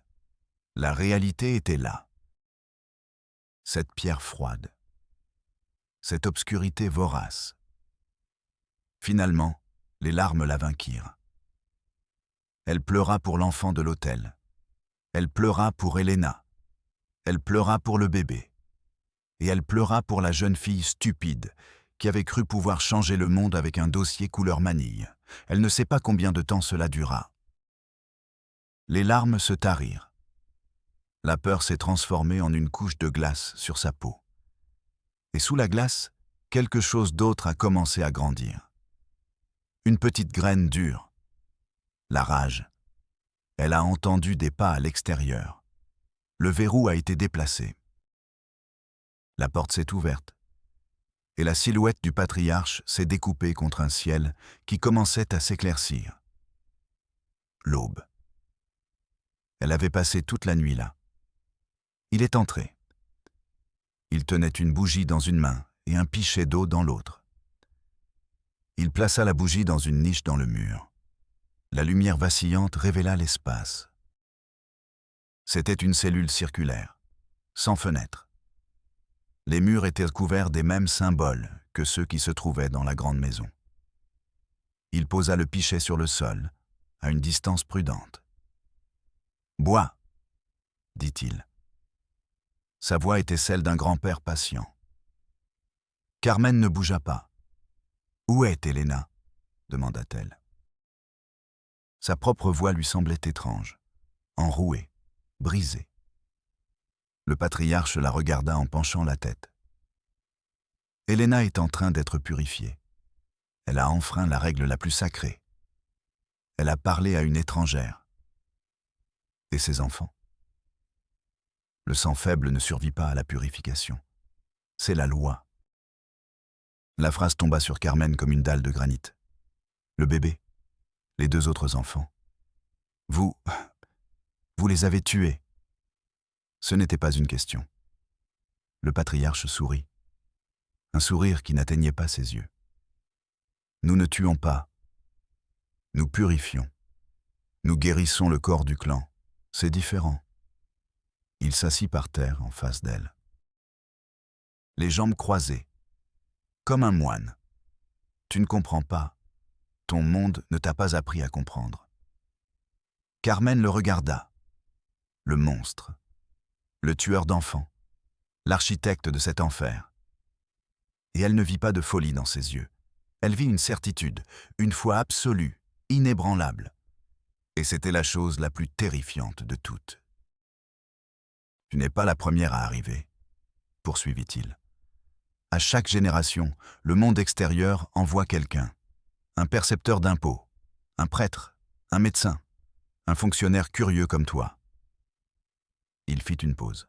A: La réalité était là. Cette pierre froide. Cette obscurité vorace. Finalement, les larmes la vainquirent. Elle pleura pour l'enfant de l'hôtel. Elle pleura pour Elena. Elle pleura pour le bébé. Et elle pleura pour la jeune fille stupide qui avait cru pouvoir changer le monde avec un dossier couleur manille. Elle ne sait pas combien de temps cela dura. Les larmes se tarirent. La peur s'est transformée en une couche de glace sur sa peau. Et sous la glace, quelque chose d'autre a commencé à grandir. Une petite graine dure. La rage. Elle a entendu des pas à l'extérieur. Le verrou a été déplacé. La porte s'est ouverte. Et la silhouette du patriarche s'est découpée contre un ciel qui commençait à s'éclaircir. L'aube. Elle avait passé toute la nuit là. Il est entré. Il tenait une bougie dans une main et un pichet d'eau dans l'autre. Il plaça la bougie dans une niche dans le mur. La lumière vacillante révéla l'espace. C'était une cellule circulaire, sans fenêtre. Les murs étaient couverts des mêmes symboles que ceux qui se trouvaient dans la grande maison. Il posa le pichet sur le sol, à une distance prudente. « Bois !» dit-il. Sa voix était celle d'un grand-père patient. Carmen ne bougea pas. « Où est Elena ?» demanda-t-elle. Sa propre voix lui semblait étrange, enrouée, brisée. Le patriarche la regarda en penchant la tête. Elena est en train d'être purifiée. Elle a enfreint la règle la plus sacrée. Elle a parlé à une étrangère. Et ses enfants? Le sang faible ne survit pas à la purification. C'est la loi. La phrase tomba sur Carmen comme une dalle de granit. Le bébé, les deux autres enfants. Vous les avez tués. Ce n'était pas une question. Le patriarche sourit. Un sourire qui n'atteignait pas ses yeux. Nous ne tuons pas. Nous purifions. Nous guérissons le corps du clan. C'est différent. Il s'assit par terre en face d'elle. Les jambes croisées. Comme un moine. Tu ne comprends pas. Ton monde ne t'a pas appris à comprendre. Carmen le regarda. Le monstre. Le tueur d'enfants. L'architecte de cet enfer. Et elle ne vit pas de folie dans ses yeux. Elle vit une certitude, une foi absolue, inébranlable. Et c'était la chose la plus terrifiante de toutes. « Tu n'es pas la première à arriver, » poursuivit-il. « À chaque génération, le monde extérieur envoie quelqu'un. Un percepteur d'impôts, un prêtre, un médecin, un fonctionnaire curieux comme toi. » Il fit une pause.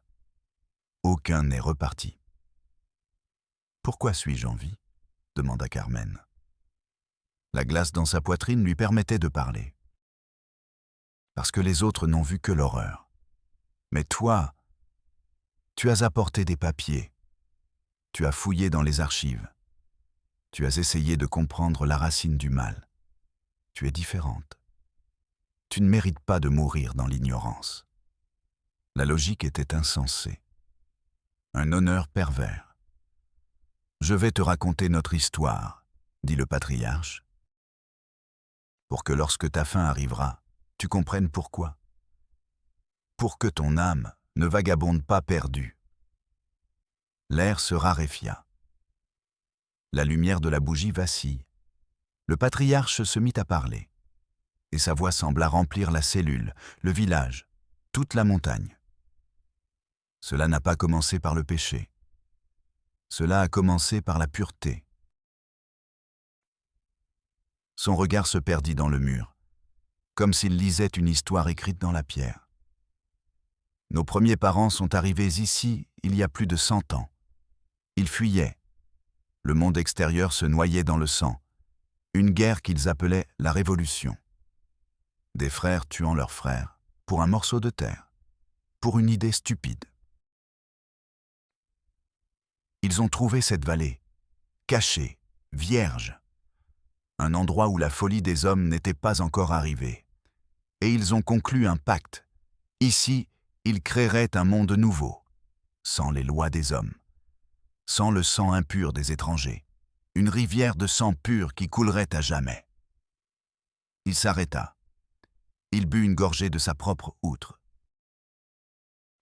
A: Aucun n'est reparti. « Pourquoi suis-je en vie ?» demanda Carmen. La glace dans sa poitrine lui permettait de parler. « Parce que les autres n'ont vu que l'horreur. Mais toi, tu as apporté des papiers. Tu as fouillé dans les archives. Tu as essayé de comprendre la racine du mal. Tu es différente. Tu ne mérites pas de mourir dans l'ignorance. La logique était insensée. Un honneur pervers. « Je vais te raconter notre histoire, » dit le patriarche, « pour que lorsque ta fin arrivera, tu comprennes pourquoi. Pour que ton âme ne vagabonde pas perdue. » L'air se raréfia. La lumière de la bougie vacille. Le patriarche se mit à parler, et sa voix sembla remplir la cellule, le village, toute la montagne. Cela n'a pas commencé par le péché. Cela a commencé par la pureté. Son regard se perdit dans le mur, comme s'il lisait une histoire écrite dans la pierre. Nos premiers parents sont arrivés ici il y a plus de 100 ans. Ils fuyaient. Le monde extérieur se noyait dans le sang. Une guerre qu'ils appelaient la Révolution. Des frères tuant leurs frères pour un morceau de terre, pour une idée stupide. Ils ont trouvé cette vallée, cachée, vierge, un endroit où la folie des hommes n'était pas encore arrivée. Et ils ont conclu un pacte. Ici, ils créeraient un monde nouveau, sans les lois des hommes, sans le sang impur des étrangers, une rivière de sang pur qui coulerait à jamais. Il s'arrêta. Il but une gorgée de sa propre outre.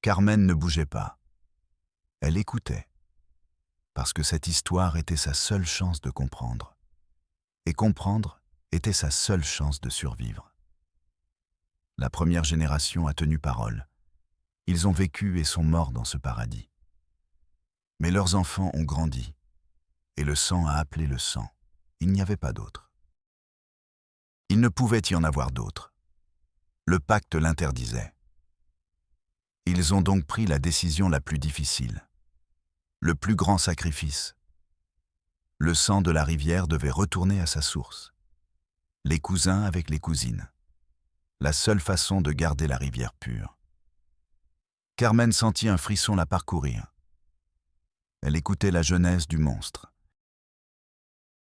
A: Carmen ne bougeait pas. Elle écoutait, parce que cette histoire était sa seule chance de comprendre. Et comprendre était sa seule chance de survivre. La première génération a tenu parole. Ils ont vécu et sont morts dans ce paradis. Mais leurs enfants ont grandi, et le sang a appelé le sang. Il n'y avait pas d'autre. Il ne pouvait y en avoir d'autre. Le pacte l'interdisait. Ils ont donc pris la décision la plus difficile, le plus grand sacrifice. Le sang de la rivière devait retourner à sa source. Les cousins avec les cousines. La seule façon de garder la rivière pure. Carmen sentit un frisson la parcourir. Elle écoutait la genèse du monstre.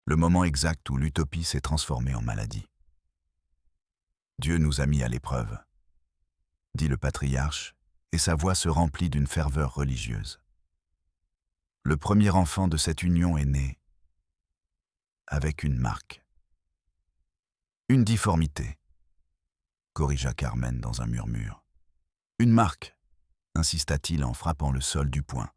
A: Le moment exact où l'utopie s'est transformée en maladie. Dieu nous a mis à l'épreuve, dit le patriarche, et sa voix se remplit d'une ferveur religieuse. Le premier enfant de cette union est né avec une marque. Une difformité, corrigea Carmen dans un murmure. Une marque, insista-t-il en frappant le sol du poing.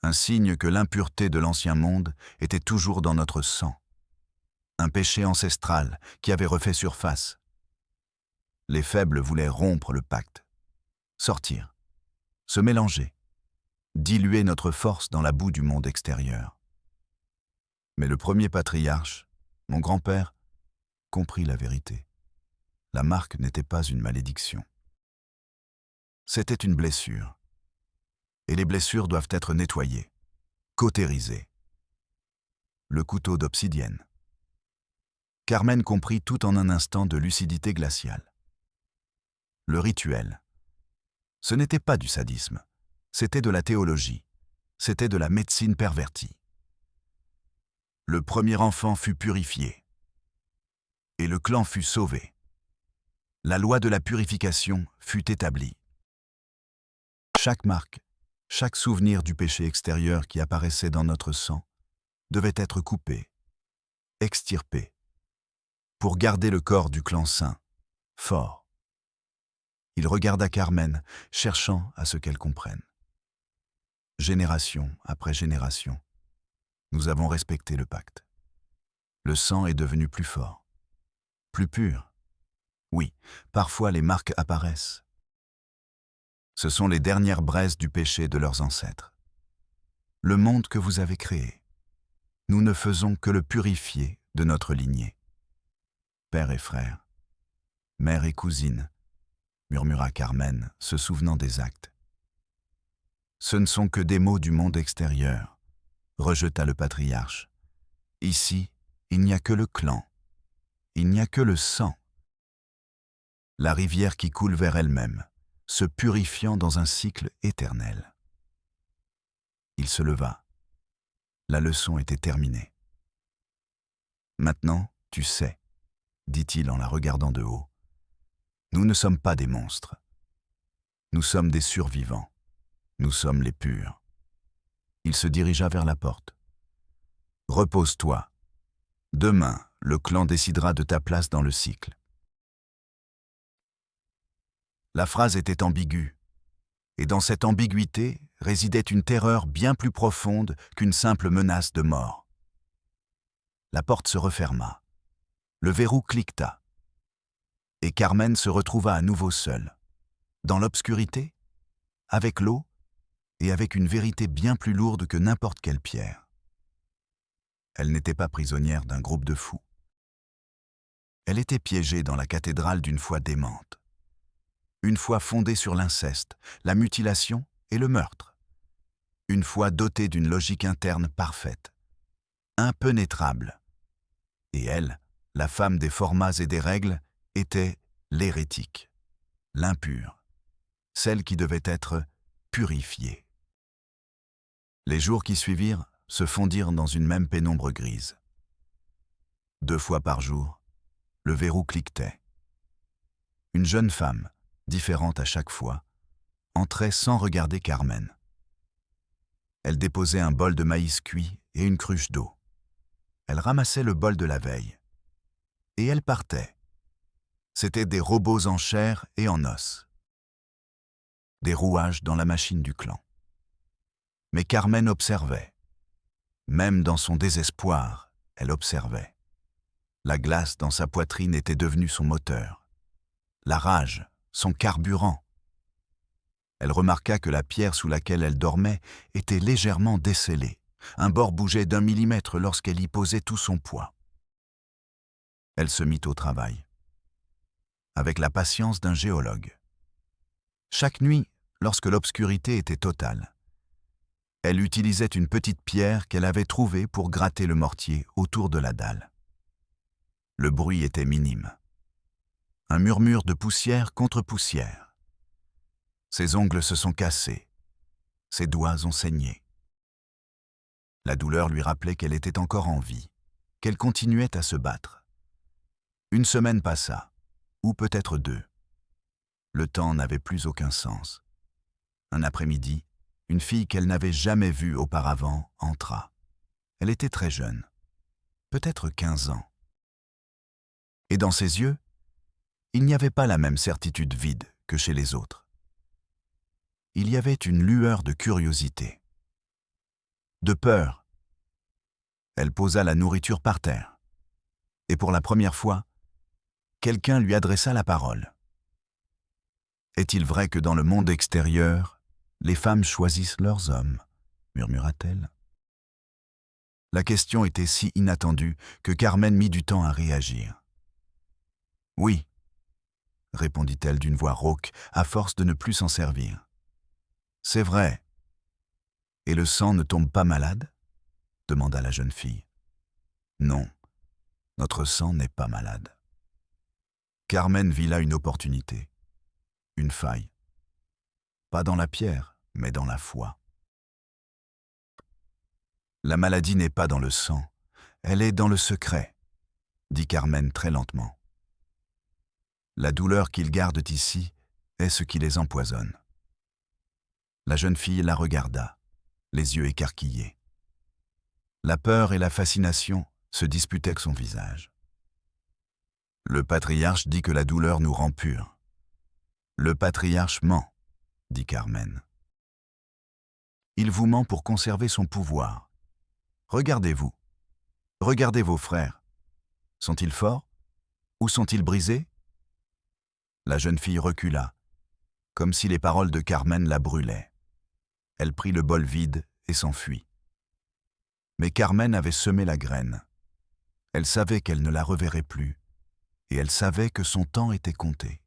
A: Un signe que l'impureté de l'ancien monde était toujours dans notre sang. Un péché ancestral qui avait refait surface. Les faibles voulaient rompre le pacte, sortir, se mélanger, diluer notre force dans la boue du monde extérieur. Mais le premier patriarche, mon grand-père, comprit la vérité. La marque n'était pas une malédiction. C'était une blessure. Et les blessures doivent être nettoyées, cautérisées. Le couteau d'obsidienne. Carmen comprit tout en un instant de lucidité glaciale. Le rituel. Ce n'était pas du sadisme, c'était de la théologie, c'était de la médecine pervertie. Le premier enfant fut purifié, et le clan fut sauvé. La loi de la purification fut établie. Chaque marque, chaque souvenir du péché extérieur qui apparaissait dans notre sang devait être coupé, extirpé, pour garder le corps du clan saint, fort. Il regarda Carmen, cherchant à ce qu'elle comprenne. Génération après génération, nous avons respecté le pacte. Le sang est devenu plus fort, plus pur. Oui, parfois les marques apparaissent. Ce sont les dernières braises du péché de leurs ancêtres. Le monde que vous avez créé, nous ne faisons que le purifier de notre lignée. Père et frère, mère et cousine, murmura Carmen, se souvenant des actes. Ce ne sont que des mots du monde extérieur, rejeta le patriarche. Ici, il n'y a que le clan, il n'y a que le sang. La rivière qui coule vers elle-même, se purifiant dans un cycle éternel. Il se leva. La leçon était terminée. Maintenant, tu sais, dit-il en la regardant de haut. Nous ne sommes pas des monstres. Nous sommes des survivants. Nous sommes les purs. Il se dirigea vers la porte. Repose-toi. Demain, le clan décidera de ta place dans le cycle. La phrase était ambiguë, et dans cette ambiguïté résidait une terreur bien plus profonde qu'une simple menace de mort. La porte se referma. Le verrou cliqueta. Et Carmen se retrouva à nouveau seule, dans l'obscurité, avec l'eau et avec une vérité bien plus lourde que n'importe quelle pierre. Elle n'était pas prisonnière d'un groupe de fous. Elle était piégée dans la cathédrale d'une foi démente. Une foi fondée sur l'inceste, la mutilation et le meurtre. Une foi dotée d'une logique interne parfaite, impénétrable. Et elle, la femme des formats et des règles, était l'hérétique, l'impure, celle qui devait être purifiée. Les jours qui suivirent se fondirent dans une même pénombre grise. 2 fois par jour, le verrou cliquetait. Une jeune femme, différente à chaque fois, entrait sans regarder Carmen. Elle déposait un bol de maïs cuit et une cruche d'eau. Elle ramassait le bol de la veille. Et elle partait. C'étaient des robots en chair et en os. Des rouages dans la machine du clan. Mais Carmen observait. Même dans son désespoir, elle observait. La glace dans sa poitrine était devenue son moteur. La rage, son carburant. Elle remarqua que la pierre sous laquelle elle dormait était légèrement descellée. Un bord bougeait d'1 millimètre lorsqu'elle y posait tout son poids. Elle se mit au travail, avec la patience d'un géologue. Chaque nuit, lorsque l'obscurité était totale, elle utilisait une petite pierre qu'elle avait trouvée pour gratter le mortier autour de la dalle. Le bruit était minime. Un murmure de poussière contre poussière. Ses ongles se sont cassés. Ses doigts ont saigné. La douleur lui rappelait qu'elle était encore en vie, qu'elle continuait à se battre. 1 semaine passa, ou peut-être 2. Le temps n'avait plus aucun sens. Un après-midi, une fille qu'elle n'avait jamais vue auparavant entra. Elle était très jeune, peut-être 15 ans. Et dans ses yeux, il n'y avait pas la même certitude vide que chez les autres. Il y avait une lueur de curiosité, de peur. Elle posa la nourriture par terre. Et pour la première fois, quelqu'un lui adressa la parole. Est-il vrai que dans le monde extérieur, les femmes choisissent leurs hommes, murmura-t-elle. La question était si inattendue que Carmen mit du temps à réagir. Oui, répondit-elle d'une voix rauque, à force de ne plus s'en servir. C'est vrai. Et le sang ne tombe pas malade ? Demanda la jeune fille. Non, notre sang n'est pas malade. Carmen vit là une opportunité, une faille. Pas dans la pierre, mais dans la foi. La maladie n'est pas dans le sang, elle est dans le secret, dit Carmen très lentement. La douleur qu'ils gardent ici est ce qui les empoisonne. La jeune fille la regarda, les yeux écarquillés. La peur et la fascination se disputaient avec son visage. Le patriarche dit que la douleur nous rend purs. Le patriarche ment, dit Carmen. Il vous ment pour conserver son pouvoir. Regardez-vous. Regardez vos frères. Sont-ils forts? Ou sont-ils brisés? La jeune fille recula, comme si les paroles de Carmen la brûlaient. Elle prit le bol vide et s'enfuit. Mais Carmen avait semé la graine. Elle savait qu'elle ne la reverrait plus, et elle savait que son temps était compté.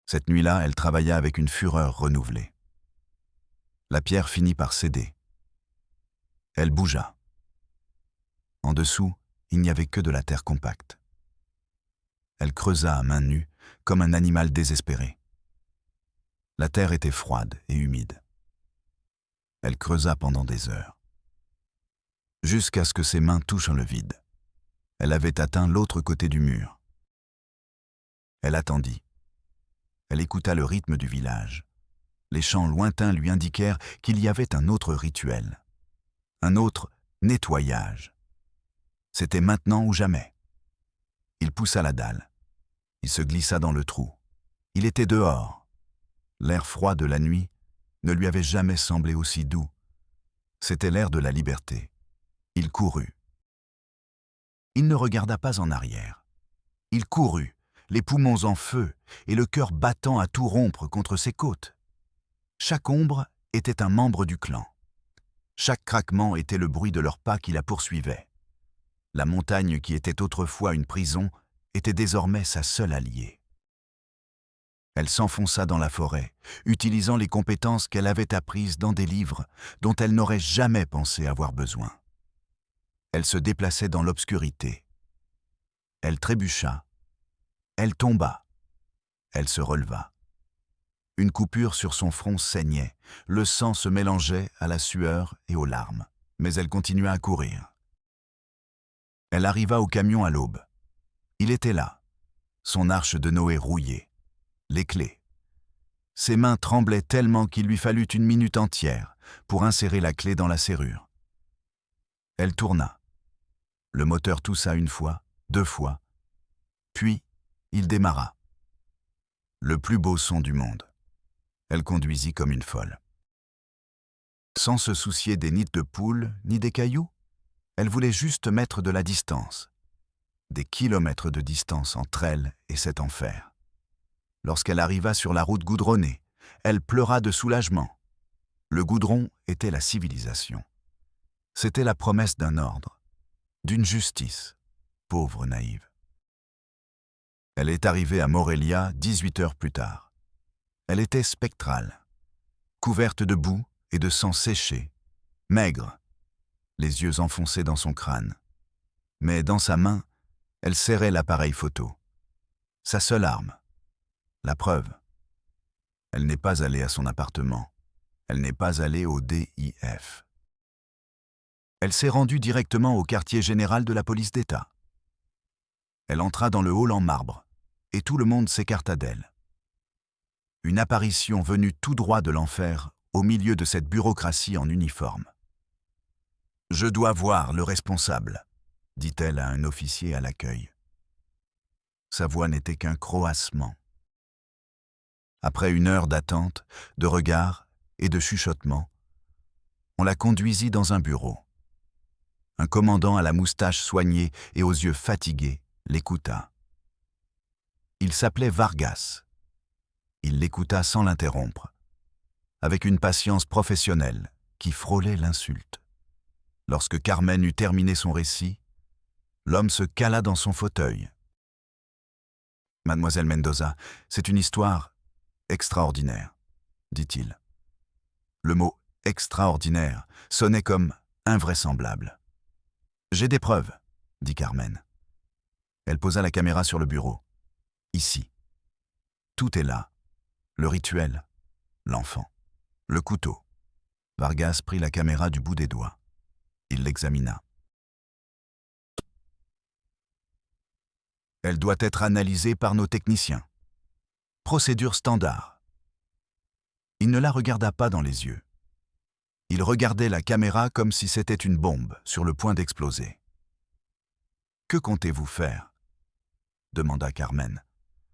A: Cette nuit-là, elle travailla avec une fureur renouvelée. La pierre finit par céder. Elle bougea. En dessous, il n'y avait que de la terre compacte. Elle creusa à main nue, comme un animal désespéré. La terre était froide et humide. Elle creusa pendant des heures, jusqu'à ce que ses mains touchent le vide. Elle avait atteint l'autre côté du mur. Elle attendit. Elle écouta le rythme du village. Les chants lointains lui indiquèrent qu'il y avait un autre rituel, un autre nettoyage. C'était maintenant ou jamais. Il poussa la dalle. Il se glissa dans le trou. Il était dehors. L'air froid de la nuit ne lui avait jamais semblé aussi doux. C'était l'air de la liberté. Il courut. Il ne regarda pas en arrière. Il courut, les poumons en feu et le cœur battant à tout rompre contre ses côtes. Chaque ombre était un membre du clan. Chaque craquement était le bruit de leurs pas qui la poursuivaient. La montagne qui était autrefois une prison était désormais sa seule alliée. Elle s'enfonça dans la forêt, utilisant les compétences qu'elle avait apprises dans des livres dont elle n'aurait jamais pensé avoir besoin. Elle se déplaçait dans l'obscurité. Elle trébucha. Elle tomba. Elle se releva. Une coupure sur son front saignait, le sang se mélangeait à la sueur et aux larmes, mais elle continua à courir. Elle arriva au camion à l'aube. Il était là, son arche de Noé rouillée, les clés. Ses mains tremblaient tellement qu'il lui fallut une minute entière pour insérer la clé dans la serrure. Elle tourna. Le moteur toussa une fois, 2 fois, puis il démarra. Le plus beau son du monde. Elle conduisit comme une folle. Sans se soucier des nids de poules ni des cailloux, elle voulait juste mettre de la distance. Des kilomètres de distance entre elle et cet enfer. Lorsqu'elle arriva sur la route goudronnée, elle pleura de soulagement. Le goudron était la civilisation. C'était la promesse d'un ordre, d'une justice, pauvre naïve. Elle est arrivée à Morelia 18 heures plus tard. Elle était spectrale, couverte de boue et de sang séché, maigre, les yeux enfoncés dans son crâne. Mais dans sa main, elle serrait l'appareil photo. Sa seule arme. La preuve. Elle n'est pas allée à son appartement. Elle n'est pas allée au DIF. Elle s'est rendue directement au quartier général de la police d'État. Elle entra dans le hall en marbre, et tout le monde s'écarta d'elle. Une apparition venue tout droit de l'enfer au milieu de cette bureaucratie en uniforme. « Je dois voir le responsable », dit-elle à un officier à l'accueil. Sa voix n'était qu'un croassement. Après 1 heure d'attente, de regards et de chuchotements, on la conduisit dans un bureau. Un commandant à la moustache soignée et aux yeux fatigués l'écouta. Il s'appelait Vargas. Il l'écouta sans l'interrompre, avec une patience professionnelle qui frôlait l'insulte. Lorsque Carmen eut terminé son récit, l'homme se cala dans son fauteuil. « Mademoiselle Mendoza, c'est une histoire extraordinaire, dit-il. Le mot « extraordinaire » sonnait comme invraisemblable. « J'ai des preuves, » dit Carmen. Elle posa la caméra sur le bureau. Ici. Tout est là. Le rituel, l'enfant, le couteau. Vargas prit la caméra du bout des doigts. Il l'examina. Elle doit être analysée par nos techniciens. Procédure standard. Il ne la regarda pas dans les yeux. Il regardait la caméra comme si c'était une bombe sur le point d'exploser. « Que comptez-vous faire ?» demanda Carmen.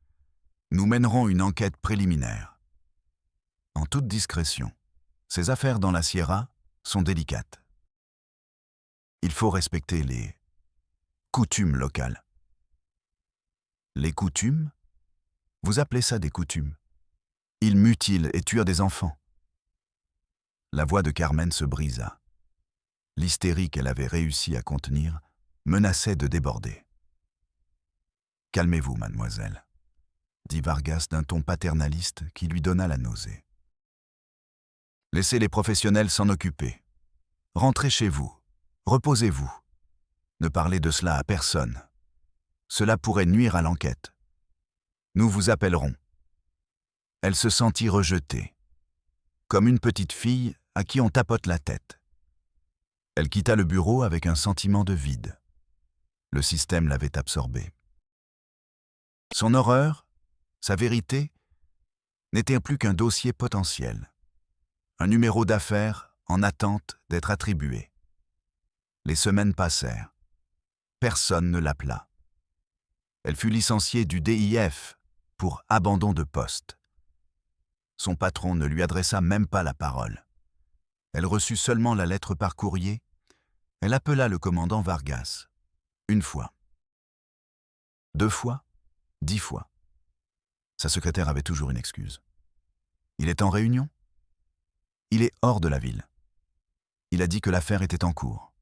A: « Nous mènerons une enquête préliminaire. En toute discrétion, ces affaires dans la Sierra sont délicates. Il faut respecter les coutumes locales. » Les coutumes ? Vous appelez ça des coutumes ? Ils mutilent et tuent des enfants. La voix de Carmen se brisa. L'hystérie qu'elle avait réussi à contenir menaçait de déborder. « Calmez-vous, mademoiselle, » dit Vargas d'un ton paternaliste qui lui donna la nausée. « Laissez les professionnels s'en occuper. Rentrez chez vous, reposez-vous. Ne parlez de cela à personne. Cela pourrait nuire à l'enquête. Nous vous appellerons. » Elle se sentit rejetée, comme une petite fille à qui on tapote la tête. Elle quitta le bureau avec un sentiment de vide. Le système l'avait absorbée. Son horreur Sa vérité n'était plus qu'un dossier potentiel, un numéro d'affaires en attente d'être attribué. Les semaines passèrent. Personne ne l'appela. Elle fut licenciée du DIF pour abandon de poste. Son patron ne lui adressa même pas la parole. Elle reçut seulement la lettre par courrier. Elle appela le commandant Vargas. 1 fois. 2 fois. 10 fois. Sa secrétaire avait toujours une excuse. Il est en réunion? Il est hors de la ville. Il a dit que l'affaire était en cours.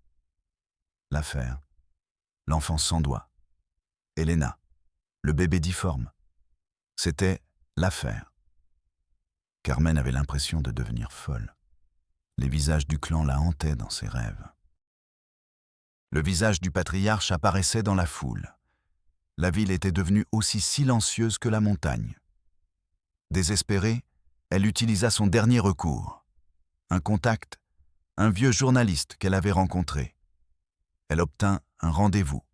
A: L'affaire. L'enfant sans doigt. Elena. Le bébé difforme. C'était l'affaire. Carmen avait l'impression de devenir folle. Les visages du clan la hantaient dans ses rêves. Le visage du patriarche apparaissait dans la foule. La ville était devenue aussi silencieuse que la montagne. Désespérée, elle utilisa son dernier recours. Un contact, un vieux journaliste qu'elle avait rencontré. Elle obtint un rendez-vous.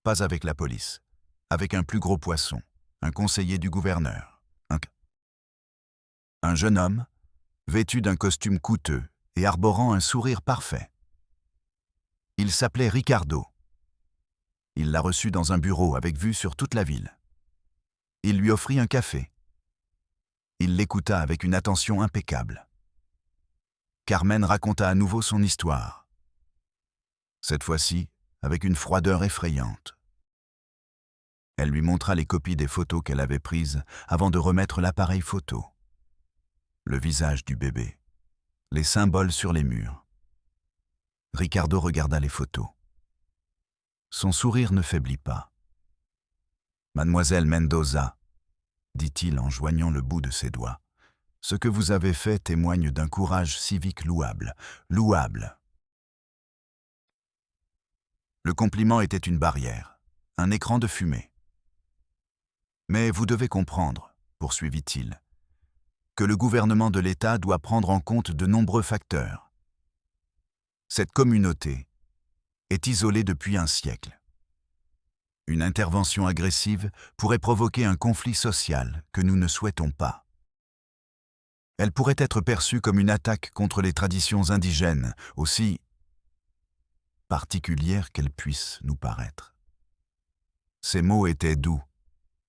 A: Pas avec la police, avec un plus gros poisson, un conseiller du gouverneur. Un jeune homme, vêtu d'un costume coûteux et arborant un sourire parfait. Il s'appelait Ricardo. Il la reçut dans un bureau avec vue sur toute la ville. Il lui offrit un café. Il l'écouta avec une attention impeccable. Carmen raconta à nouveau son histoire. Cette fois-ci, avec une froideur effrayante. Elle lui montra les copies des photos qu'elle avait prises avant de remettre l'appareil photo. Le visage du bébé, les symboles sur les murs. Ricardo regarda les photos. Son sourire ne faiblit pas. « Mademoiselle Mendoza, dit-il en joignant le bout de ses doigts, ce que vous avez fait témoigne d'un courage civique louable, louable. » Le compliment était une barrière, un écran de fumée. « Mais vous devez comprendre, poursuivit-il, que le gouvernement de l'État doit prendre en compte de nombreux facteurs. Cette communauté est isolée depuis un siècle. Une intervention agressive pourrait provoquer un conflit social que nous ne souhaitons pas. Elle pourrait être perçue comme une attaque contre les traditions indigènes, aussi particulières qu'elles puissent nous paraître. » Ces mots étaient doux,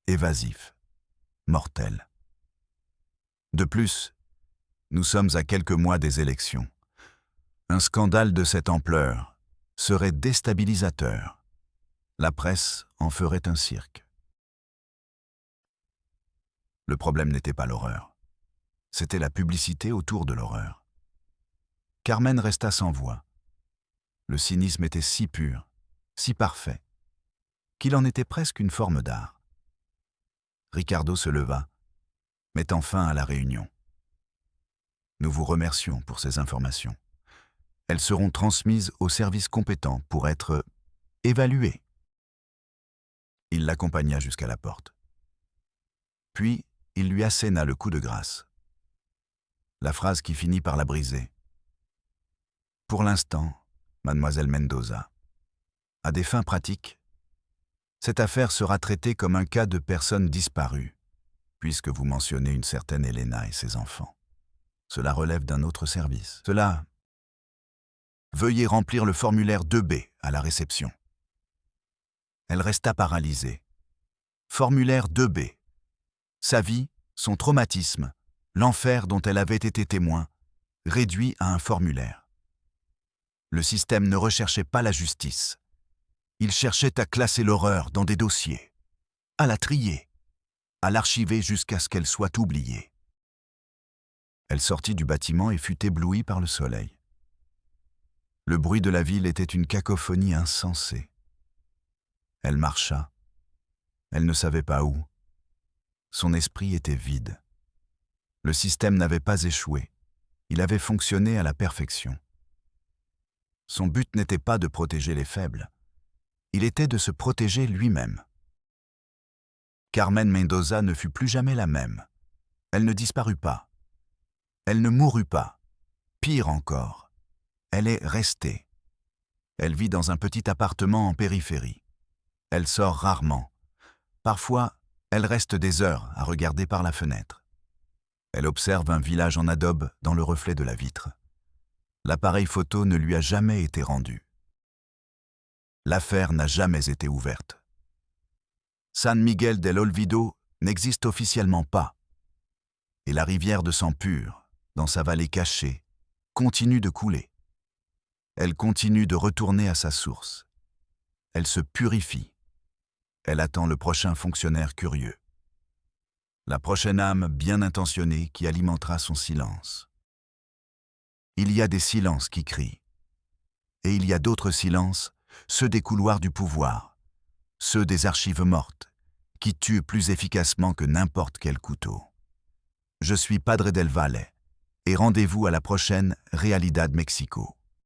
A: évasifs, mortels. De plus, nous sommes à quelques mois des élections. Un scandale de cette ampleur serait déstabilisateur. La presse en ferait un cirque. Le problème n'était pas l'horreur. C'était la publicité autour de l'horreur. Carmen resta sans voix. Le cynisme était si pur, si parfait, qu'il en était presque une forme d'art. Ricardo se leva, mettant fin à la réunion. « Nous vous remercions pour ces informations. Elles seront transmises aux services compétents pour être évaluées. » Il l'accompagna jusqu'à la porte. Puis, il lui asséna le coup de grâce. La phrase qui finit par la briser. « Pour l'instant, mademoiselle Mendoza, à des fins pratiques, cette affaire sera traitée comme un cas de personne disparue, puisque vous mentionnez une certaine Elena et ses enfants. Cela relève d'un autre service. Cela... Veuillez remplir le formulaire 2B à la réception. » Elle resta paralysée. Formulaire 2B. Sa vie, son traumatisme, l'enfer dont elle avait été témoin, réduit à un formulaire. Le système ne recherchait pas la justice. Il cherchait à classer l'horreur dans des dossiers, à la trier, à l'archiver jusqu'à ce qu'elle soit oubliée. Elle sortit du bâtiment et fut éblouie par le soleil. Le bruit de la ville était une cacophonie insensée. Elle marcha. Elle ne savait pas où. Son esprit était vide. Le système n'avait pas échoué. Il avait fonctionné à la perfection. Son but n'était pas de protéger les faibles. Il était de se protéger lui-même. Carmen Mendoza ne fut plus jamais la même. Elle ne disparut pas. Elle ne mourut pas. Pire encore, elle est restée. Elle vit dans un petit appartement en périphérie. Elle sort rarement. Parfois, Elle reste des heures à regarder par la fenêtre. Elle observe un village en adobe dans le reflet de la vitre. L'appareil photo ne lui a jamais été rendu. L'affaire n'a jamais été ouverte. San Miguel del Olvido n'existe officiellement pas. Et la rivière de sang pur, dans sa vallée cachée, continue de couler. Elle continue de retourner à sa source. Elle se purifie. Elle attend le prochain fonctionnaire curieux. La prochaine âme bien intentionnée qui alimentera son silence. Il y a des silences qui crient. Et il y a d'autres silences, ceux des couloirs du pouvoir, ceux des archives mortes, qui tuent plus efficacement que n'importe quel couteau. Je suis Padre del Valle, et rendez-vous à la prochaine Realidad Mexico.